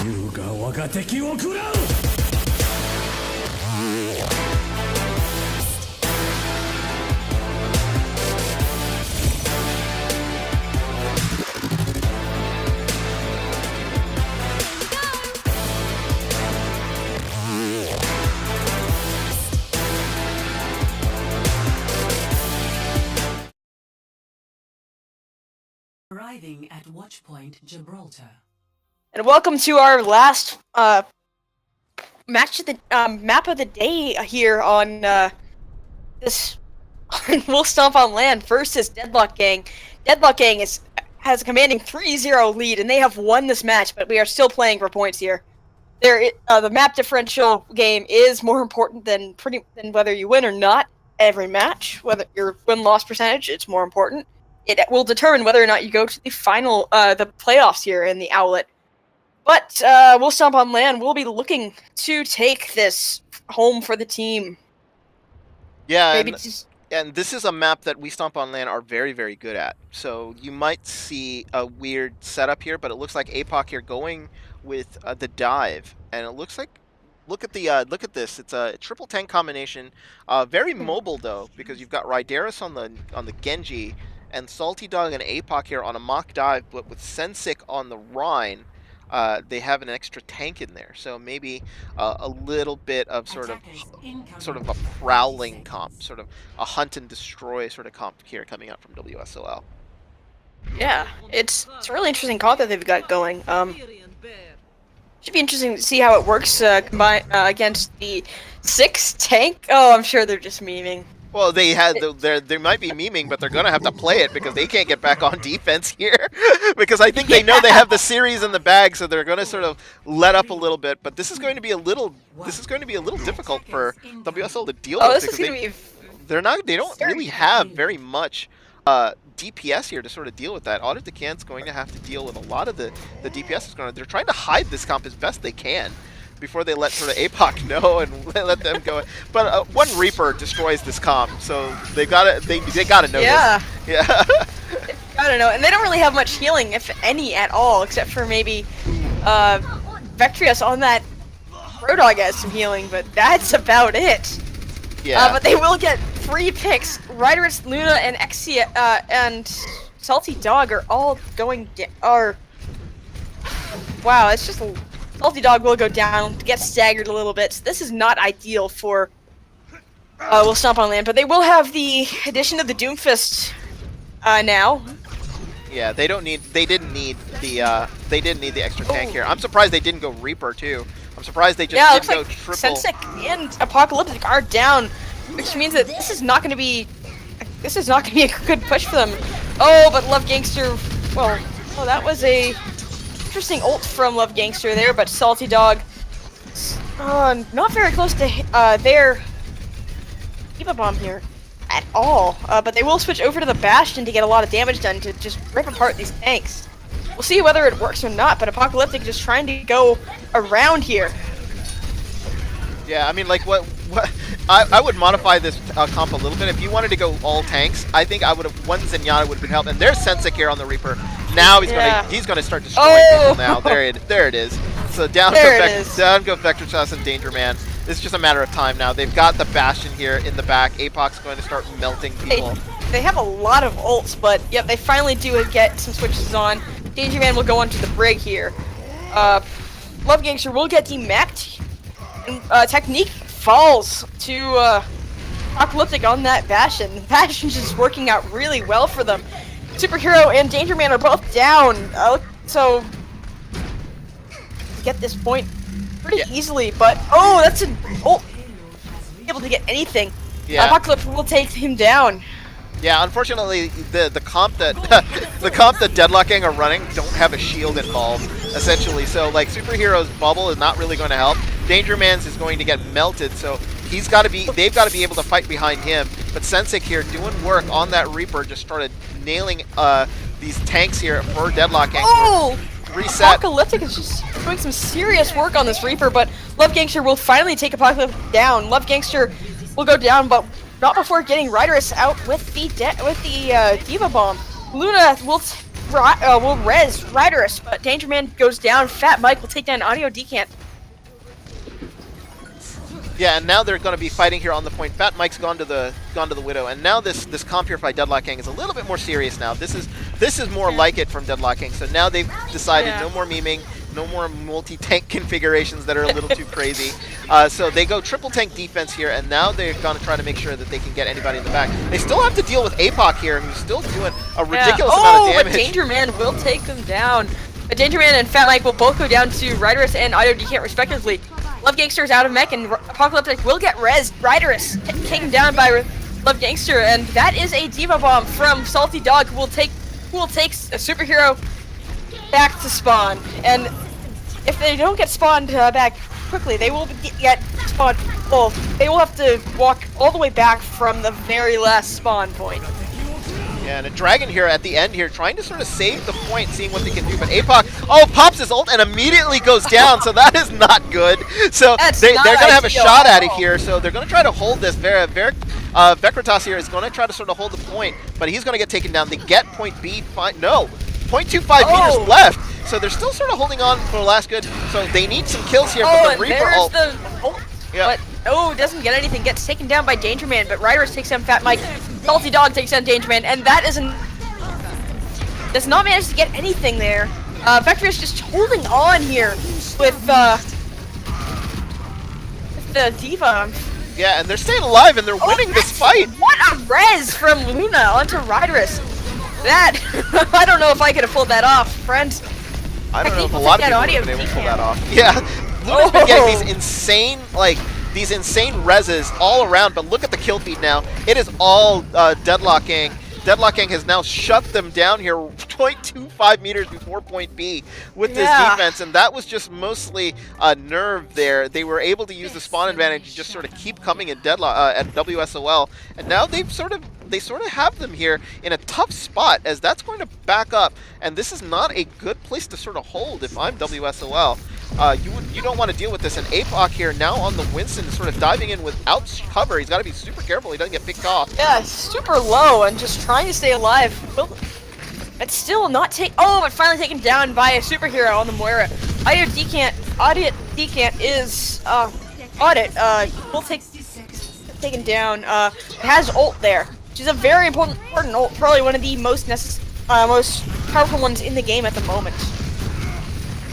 D: You が我が敵を食らう
E: Arriving at Watchpoint Gibraltar.
B: And welcome to our last match of the map of the day here on this We'll Stomp on LAN versus Deadlock Gang. Deadlock Gang has a commanding 3-0 lead, and they have won this match, but we are still playing for points here. The map differential game is more important than whether you win or not every match. Whether your win-loss percentage, it's more important. It will determine whether or not you go to the final, the playoffs here in the Owlet. But We'll Stomp on LAN will be looking to take this home for the team.
A: Yeah,
B: Maybe
A: and,
B: just
A: and this is a map that We Stomp on LAN are very, very good at. So you might see a weird setup here, but it looks like APOC here going with the dive, and it looks like look at this. It's a triple tank combination. Very mobile though, because you've got Ryderis on the Genji, and Salty Dog and APOC here on a mock dive, but with Sensic on the Rhine. They have an extra tank in there, so maybe a little bit of sort of a prowling comp, sort of a hunt and destroy sort of comp here coming out from WSOL.
B: yeah, it's a really interesting comp that they've got going. Should be interesting to see how it works combined against the 6 tank. Oh, I'm sure they're just memeing.
A: Well, they might be memeing, but they're gonna have to play it because they can't get back on defense here. Because I think they know they have the series in the bag, so they're gonna sort of let up a little bit. But this is going to be a little difficult for WSL to deal with
B: This is
A: because
B: gonna be
A: they don't really have very much DPS here to sort of deal with that. Audit Decan's going to have to deal with a lot of the DPS. They're trying to hide this comp as best they can before they let sort of APOC know and let them go. But one Reaper destroys this comp, so they gotta know
B: yeah.
A: this. Yeah.
B: I don't know, and they don't really have much healing, if any, at all, except for maybe Vectrius on that Prodog has some healing, but that's about it.
A: Yeah.
B: But they will get free picks. Riderus, Luna, and Exia, and Salty Dog are all going wow, it's just Salty Dog will go down, get staggered a little bit. So this is not ideal for will Stomp on land, but they will have the addition of the Doomfist now.
A: Yeah, they didn't need the extra tank here. I'm surprised they didn't go Reaper too. I'm surprised they just didn't go
B: like
A: triple.
B: Sensei and Apocalyptic are down, which means that this is not going to be a good push for them. Oh, but Love Gangster, well, oh, that was a interesting ult from Love Gangster there, but Salty Dog, not very close to their Diva Bomb here at all. But they will switch over to the Bastion to get a lot of damage done to just rip apart these tanks. We'll see whether it works or not, but Apocalyptic is just trying to go around here.
A: Yeah, I mean, like, what I would modify this comp a little bit. If you wanted to go all tanks, I think I would have, one Zenyatta would have been helped. And there's Sensei here on the Reaper. Now he's gonna start destroying people now. There it is. So down go Vector Toss and Danger Man. It's just a matter of time now. They've got the Bastion here in the back. Apoc's going to start melting people.
B: They have a lot of ults, but yep, they finally do get some switches on. Danger Man will go onto the Brig here. Love Gangster will get demeched. Technique falls to Apocalyptic on that Bastion. The Bastion's just working out really well for them. Superhero and Danger Man are both down, so get this point pretty easily. But oh, that's an ult. Able to get anything.
A: Yeah.
B: Apocalypse will take him down.
A: Yeah, unfortunately, the comp that the comp that Deadlock Gang are running don't have a shield involved, essentially. So like Superhero's bubble is not really going to help. Danger Man's is going to get melted, so they've got to be able to fight behind him. But Sensei here doing work on that Reaper, just started nailing these tanks here for Deadlock Gang.
B: Oh!
A: Reset.
B: Apocalyptic is just doing some serious work on this Reaper, but Love Gangster will finally take Apocalyptic down. Love Gangster will go down, but not before getting Riderus out with the Diva Bomb. Luna will res Riderus, but Danger Man goes down. Fat Mike will take down Audio Decant.
A: Yeah, and now they're going to be fighting here on the point. Fat Mike's gone to the Widow, and now this comp here by Deadlock Gang is a little bit more serious now. This is more like it from Deadlock Gang. So now they've decided no more memeing, no more multi-tank configurations that are a little too crazy. So they go triple tank defense here, and now they're going to try to make sure that they can get anybody in the back. They still have to deal with Apoc here, who's still doing a ridiculous amount of damage.
B: But Danger Man will take them down. Danger Man and Fat Mike will both go down to Riderus and Audio Decant respectively. Love Gangster is out of mech, and Apocalyptic will get res. Riderus taken down by Love Gangster, and that is a Diva Bomb from Salty Dog, who will take a Superhero back to spawn. And if they don't get spawned back quickly, they will get spawned. Well, they will have to walk all the way back from the very last spawn point.
A: Yeah, and a Dragon here at the end here, trying to sort of save the point, seeing what they can do. But Apoc, pops his ult and immediately goes down, so that is not good. So they're going to have a shot at it here, so they're going to try to hold this. Vectoritas here is going to try to sort of hold the point, but he's going to get taken down. They get point B, no, 0.25 meters left. So they're still sort of holding on for the last good. So they need some kills here, but the Reaper ult.
B: But doesn't get anything. Gets taken down by Danger Man, but Riderus takes down Fat Mike. Salty Dog takes down Danger Man, and that does not manage to get anything there. Vector is just holding on here with the Diva.
A: Yeah, and they're staying alive, and they're winning this fight.
B: What a res from Luna onto Riderus. That I don't know if I could have pulled that off, friends.
A: I don't know if a lot of people have been able to pull that off. Yeah, Luna's been getting these insane, reses all around, but look at the kill feed now. It is all Deadlock Gang. Deadlock Gang has now shut them down here 0.25 meters before point B with this defense, and that was just mostly nerve there. They were able to use the spawn advantage and just sort of keep coming at Deadlock at WSOL, and now they sort of have them here in a tough spot, as that's going to back up, and this is not a good place to sort of hold if I'm WSOL. You don't want to deal with this, and Apoc here now on the Winston sort of diving in without cover. He's got to be super careful he doesn't get picked off.
B: Yeah, super low and just trying to stay alive. It's still not but finally taken down by a Superhero on the Moira. Audio Decant is Audit will take taken down. It has ult there, which is a very important ult, probably one of the most most powerful ones in the game at the moment.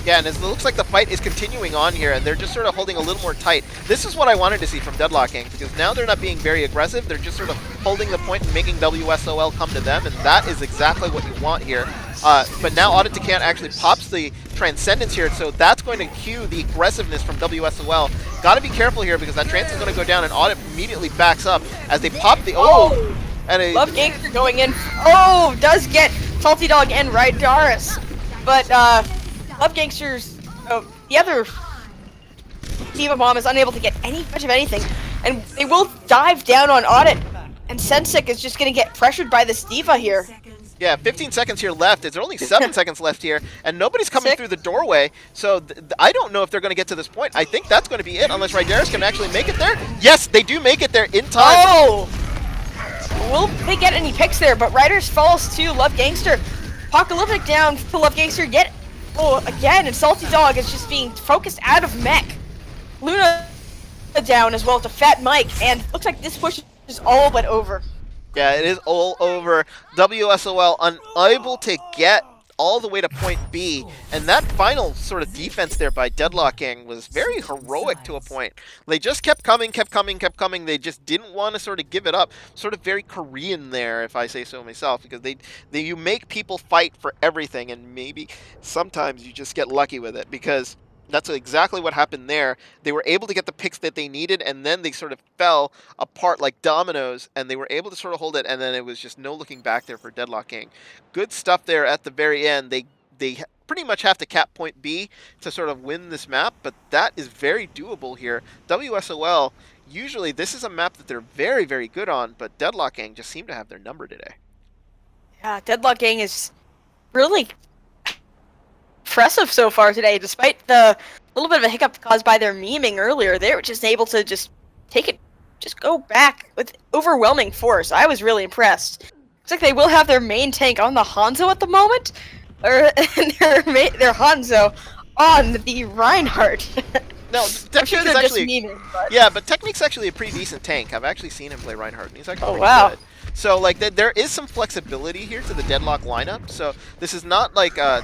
A: Yeah, and it looks like the fight is continuing on here, and they're just sort of holding a little more tight. This is what I wanted to see from Deadlock Gang, because now they're not being very aggressive. They're just sort of holding the point and making WSOL come to them, and that is exactly what you want here. But now Audit Decant actually pops the Transcendence here, so that's going to cue the aggressiveness from WSOL. Got to be careful here, because that Trance is going to go down, and Audit immediately backs up as they pop the... Oh! And
B: Love Gangster going in. Oh! Does get Salty Dog and Rydaris. But, Love Gangster's, the other D.Va Bomb is unable to get much of anything, and they will dive down on Audit, and Sensic is just going to get pressured by this D.Va here.
A: Yeah, 15 seconds here left. There's only 7 seconds left here, and nobody's coming through the doorway, so I don't know if they're going to get to this point. I think that's going to be it, unless Rydaris can actually make it there. Yes, they do make it there in time.
B: Oh! Will they get any picks there? But Rydaris falls to Love Gangster. Apocalyptic down to Love Gangster yet. Oh, again, and Salty Dog is just being focused out of mech. Luna down as well to Fat Mike, and looks like this push is all but over.
A: Yeah, it is all over. WSOL unable to get all the way to point B, and that final sort of defense there by Deadlock Gang was very heroic to a point. They just kept coming. They just didn't want to sort of give it up. Sort of very Korean there, if I say so myself, because you make people fight for everything, and maybe sometimes you just get lucky with it, because that's exactly what happened there. They were able to get the picks that they needed, and then they sort of fell apart like dominoes, and they were able to sort of hold it, and then it was just no looking back there for Deadlock Gang. Good stuff there at the very end. They pretty much have to cap point B to sort of win this map, but that is very doable here. WSOL, usually this is a map that they're very, very good on, but Deadlock Gang just seem to have their number today.
B: Yeah, Deadlock Gang is really impressive so far today, despite the little bit of a hiccup caused by their memeing earlier. They were just able to just go back with overwhelming force. I was really impressed. Looks like they will have their main tank on the Hanzo at the moment, or their Hanzo on the Reinhardt.
A: No,
B: I'm sure they're
A: actually,
B: just memeing. But...
A: Yeah, but Technique's actually a pretty decent tank. I've actually seen him play Reinhardt, and he's actually pretty good. So like there is some flexibility here to the Deadlock lineup. So this is not like a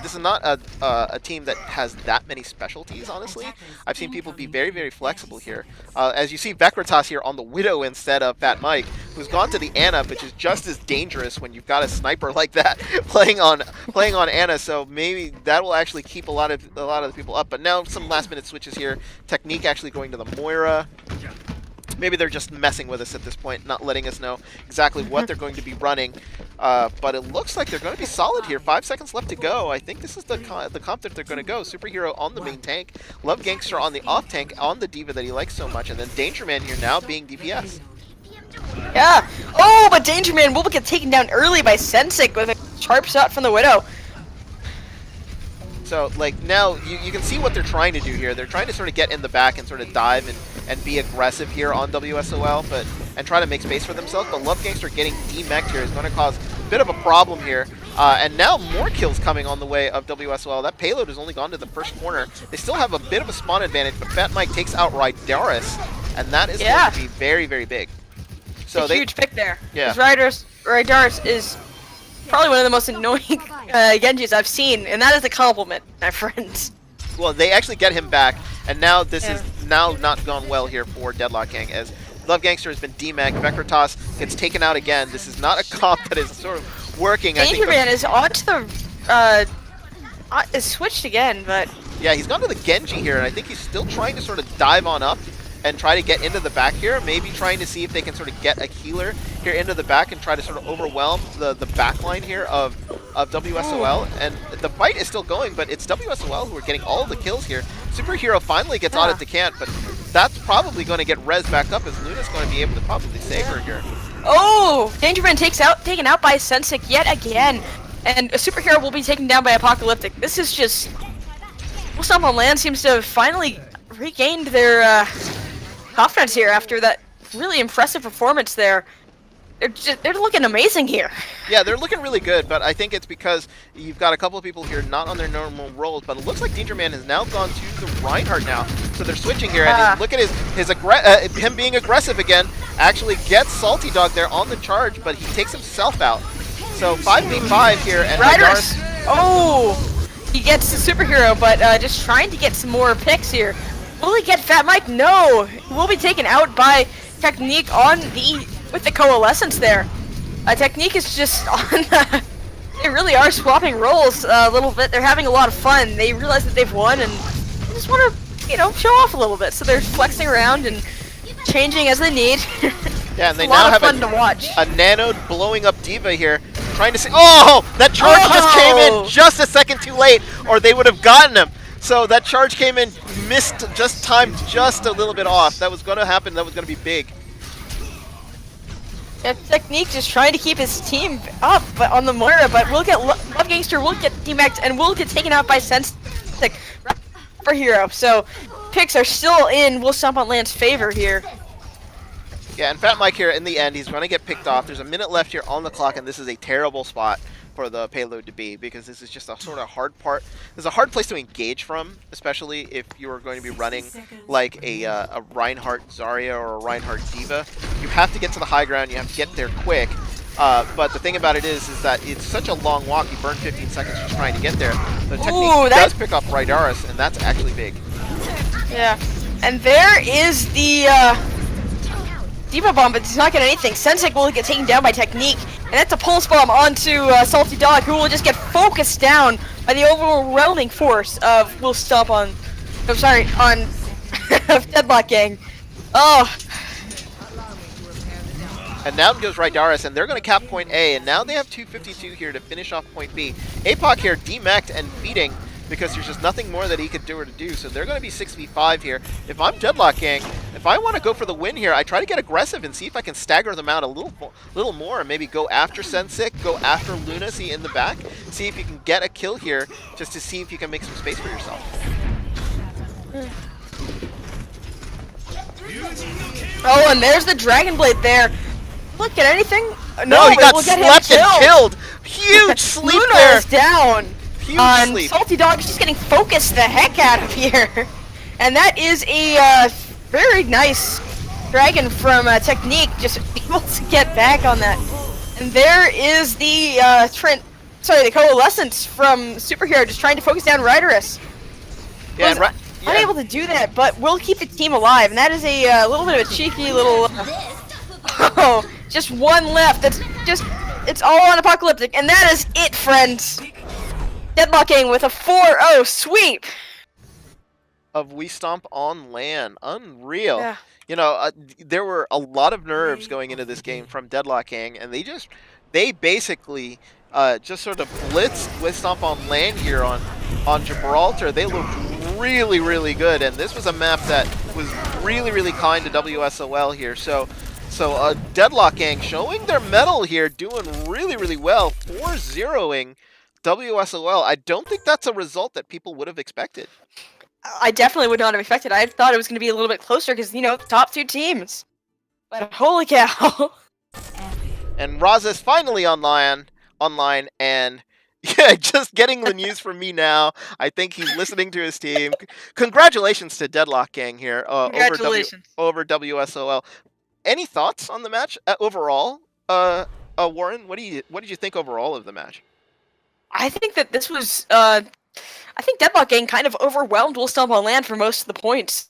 A: team that has that many specialties. Honestly, I've seen people be very, very flexible here. As you see, Vekritas here on the Widow instead of Fat Mike, who's gone to the Ana, which is just as dangerous when you've got a sniper like that playing on Ana. So maybe that will actually keep a lot of the people up. But now some last minute switches here. Technique actually going to the Moira. Maybe they're just messing with us at this point, not letting us know exactly what they're going to be running. But it looks like they're going to be solid here. 5 seconds left to go. I think this is the comp that they're going to go. Superhero on the main tank. Love Gangster on the off tank on the D.Va that he likes so much. And then Danger Man here now being DPS.
B: Yeah. Oh, but Danger Man will get taken down early by Sensic with a sharp shot from the Widow.
A: So, like, now you can see what they're trying to do here. They're trying to sort of get in the back and sort of dive and be aggressive here on WSOL, and try to make space for themselves. But Love Gangster getting demeched here is going to cause a bit of a problem here. And now more kills coming on the way of WSOL. That payload has only gone to the first corner. They still have a bit of a spawn advantage, but Fat Mike takes out Rydaris, and that is going to be very, very big. So
B: a huge pick there.
A: Yeah.
B: Rydaris is probably one of the most annoying Genjis I've seen, and that is a compliment, my friends.
A: Well, they actually get him back, and now this is now not gone well here for Deadlock Gang, as Love Gangster has been demec. Vekritas gets taken out again. This is not a comp that is sort of working.
B: Danger Man is on to the is switched again, but
A: yeah, he's gone to the Genji here, and I think he's still trying to sort of dive on up and try to get into the back here, maybe trying to see if they can sort of get a healer here into the back and try to sort of overwhelm the back line here of WSOL. And the fight is still going, but it's WSOL who are getting all the kills here. Superhero finally gets Audit Decant, but that's probably going to get res back up, as Luna's going to be able to probably save her here.
B: Oh! Danger Man taken out by Sensic yet again, and a Superhero will be taken down by Apocalyptic. This is just... Stomp on LAN seems to have finally regained their confidence here after that really impressive performance there. They're looking amazing here.
A: Yeah, they're looking really good, but I think it's because you've got a couple of people here not on their normal roles, but it looks like Danger Man has now gone to the Reinhardt now. So they're switching here, and look at him being aggressive again. actually gets Salty Dog there on the charge, but he takes himself out. So 5v5 here, and
B: Riders! Oh! He gets the superhero, but just trying to get some more picks here. Will he get Fat Mike? No! He will be taken out by Technique on with the Coalescence there. Technique is just on they really are swapping roles a little bit. They're having a lot of fun. They realize that they've won and they just want to, show off a little bit. So they're flexing around and changing as they need.
A: Yeah, and they now have
B: fun to watch.
A: A Nanode blowing up Diva here, trying to see. Oh! That charge just came in just a second too late, or they would have gotten him. So that charge came in, timed just a little bit off. That was going to happen. That was going to be big.
B: Yeah, Technique just trying to keep his team up on the Moira, but we'll get Love Gangster, will get DMAxed, and will get taken out by Sensik for hero. So picks are still in Will Stomp on Land's favor here.
A: Yeah, and Fat Mike here in the end, he's going to get picked off. There's a minute left here on the clock, and this is a terrible spot for the payload to be, because this is just a sort of hard part. This is a hard place to engage from, especially if you are going to be running like a Reinhardt Zarya or a Reinhardt Diva. You have to get to the high ground, you have to get there quick. But the thing about it is that it's such a long walk, you burn 15 seconds just trying to get there. The Technique does pick up Rydaris, and that's actually big.
B: Yeah, and there is the Diva Bomb, but he's not getting anything. Sensik will get taken down by Technique, and that's a Pulse Bomb onto Salty Dog, who will just get focused down by the overwhelming force of Will Stomp on Deadlock Gang. Oh.
A: And now goes Rydaris, and they're going to cap point A, and now they have 252 here to finish off point B. APOC here demeched and feeding, because there's just nothing more that he could do or to do, so they're going to be 6v5 here. If I'm Deadlock Gang, if I want to go for the win here, I try to get aggressive and see if I can stagger them out a little more, and maybe go after Sensik, go after Lunacy in the back, see if you can get a kill here, just to see if you can make some space for yourself.
B: Oh, and there's the Dragon Blade there. Look at anything?
A: No, he got slept and killed. Huge sleep
B: Luna
A: there.
B: is down.
A: Huge sleep.
B: Salty Dog is just getting focused the heck out of here. And that is a very nice dragon from Technique, just able to get back on that. And there is the the Coalescence from Superhero, just trying to focus down Rydaris.
A: Yeah,
B: unable to do that, but will keep the team alive. And that is a little bit of a cheeky little. Oh, just one left. It's all on Apocalyptic, and that is it, friends. Deadlocking with a 4-0 sweep
A: of We Stomp on LAN. Unreal.
B: Yeah.
A: You know, there were a lot of nerves going into this game from Deadlock Gang, and they basically just sort of blitzed with Stomp on LAN here on Gibraltar. They looked really, really good, and this was a map that was really, really kind to WSOL here. So Deadlock Gang showing their mettle here, doing really, really well, 4-0ing WSOL. I don't think that's a result that people would have expected.
B: I definitely would not have expected. I thought it was going to be a little bit closer because, the top two teams. But holy cow.
A: And Raza's finally online, and yeah, just getting the news from me now. I think he's listening to his team. Congratulations to Deadlock Gang here
B: Congratulations.
A: over WSOL. Any thoughts on the match overall? Warren, what did you think overall of the match?
B: I think that this was I think Deadlock Gang kind of overwhelmed Will Stomp on LAN for most of the points.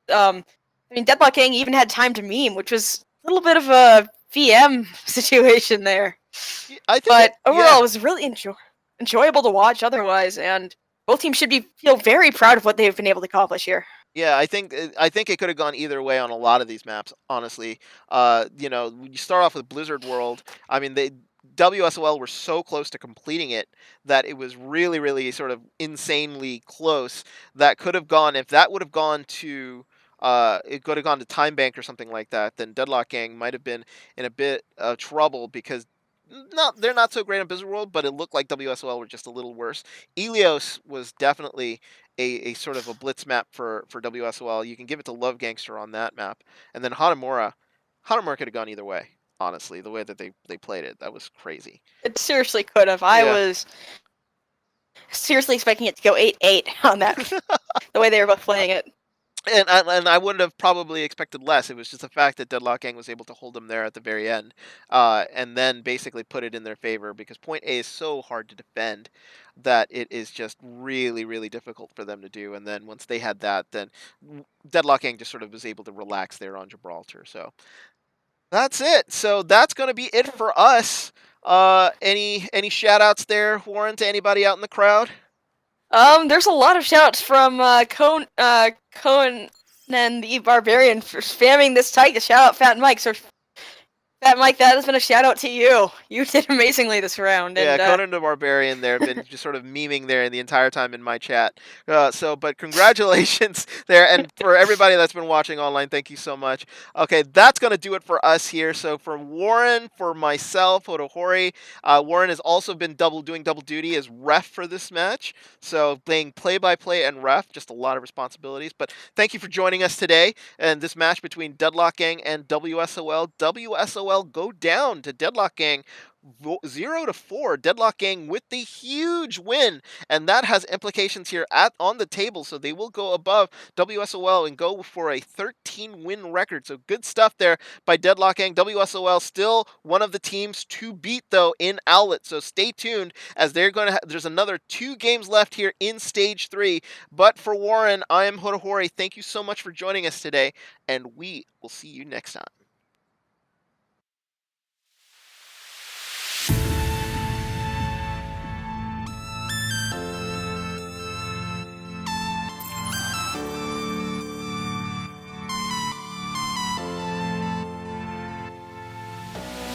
B: Deadlock Gang even had time to meme, which was a little bit of a VM situation there. But overall, it was really enjoyable to watch otherwise, and both teams should feel very proud of what they've been able to accomplish here.
A: Yeah, I think it could have gone either way on a lot of these maps, honestly. You start off with Blizzard World. I mean, WSOL were so close to completing it that it was really, really sort of insanely close. That could have gone, if that would have gone to, it could have gone to Time Bank or something like that, then Deadlock Gang might have been in a bit of trouble because they're not so great on Blizzard World, but it looked like WSOL were just a little worse. Ilios was definitely a sort of a blitz map for WSOL. You can give it to Love Gangster on that map. And then Hanamura could have gone either way. Honestly, the way that they played it, that was crazy.
B: It seriously could have. I was seriously expecting it to go 8-8 on that, the way they were both playing it.
A: And I would have probably expected less. It was just the fact that Deadlock Gang was able to hold them there at the very end, and then basically put it in their favor, because point A is so hard to defend that it is just really, really difficult for them to do. And then once they had that, then Deadlock Gang just sort of was able to relax there on Gibraltar. So that's it. So that's going to be it for us. Any shout outs there, Warren, to anybody out in the crowd?
B: There's a lot of shouts from Cohen and the Barbarian for spamming this tight to shout out Fat Mike. So Fat Mike, that has been a shout out to you. You did amazingly this round.
A: Yeah,
B: And,
A: Conan the Barbarian there, been just sort of memeing there the entire time in my chat. But congratulations there, and for everybody that's been watching online, thank you so much. Okay, that's going to do it for us here. So for Warren, for myself, Otohori, Warren has also been doing double duty as ref for this match. So playing play-by-play and ref, just a lot of responsibilities. But thank you for joining us today, and this match between Deadlock Gang and WSOL. WSOL go down to Deadlock Gang 0-4. Deadlock Gang with the huge win, and that has implications here on the table. So they will go above WSOL and go for a 13-win record. So good stuff there by Deadlock Gang. WSOL still one of the teams to beat though in Owlet. So stay tuned, as they're going to. There's another 2 games left here in Stage 3. But for Warren, I am Hotohori. Thank you so much for joining us today, and we will see you next time.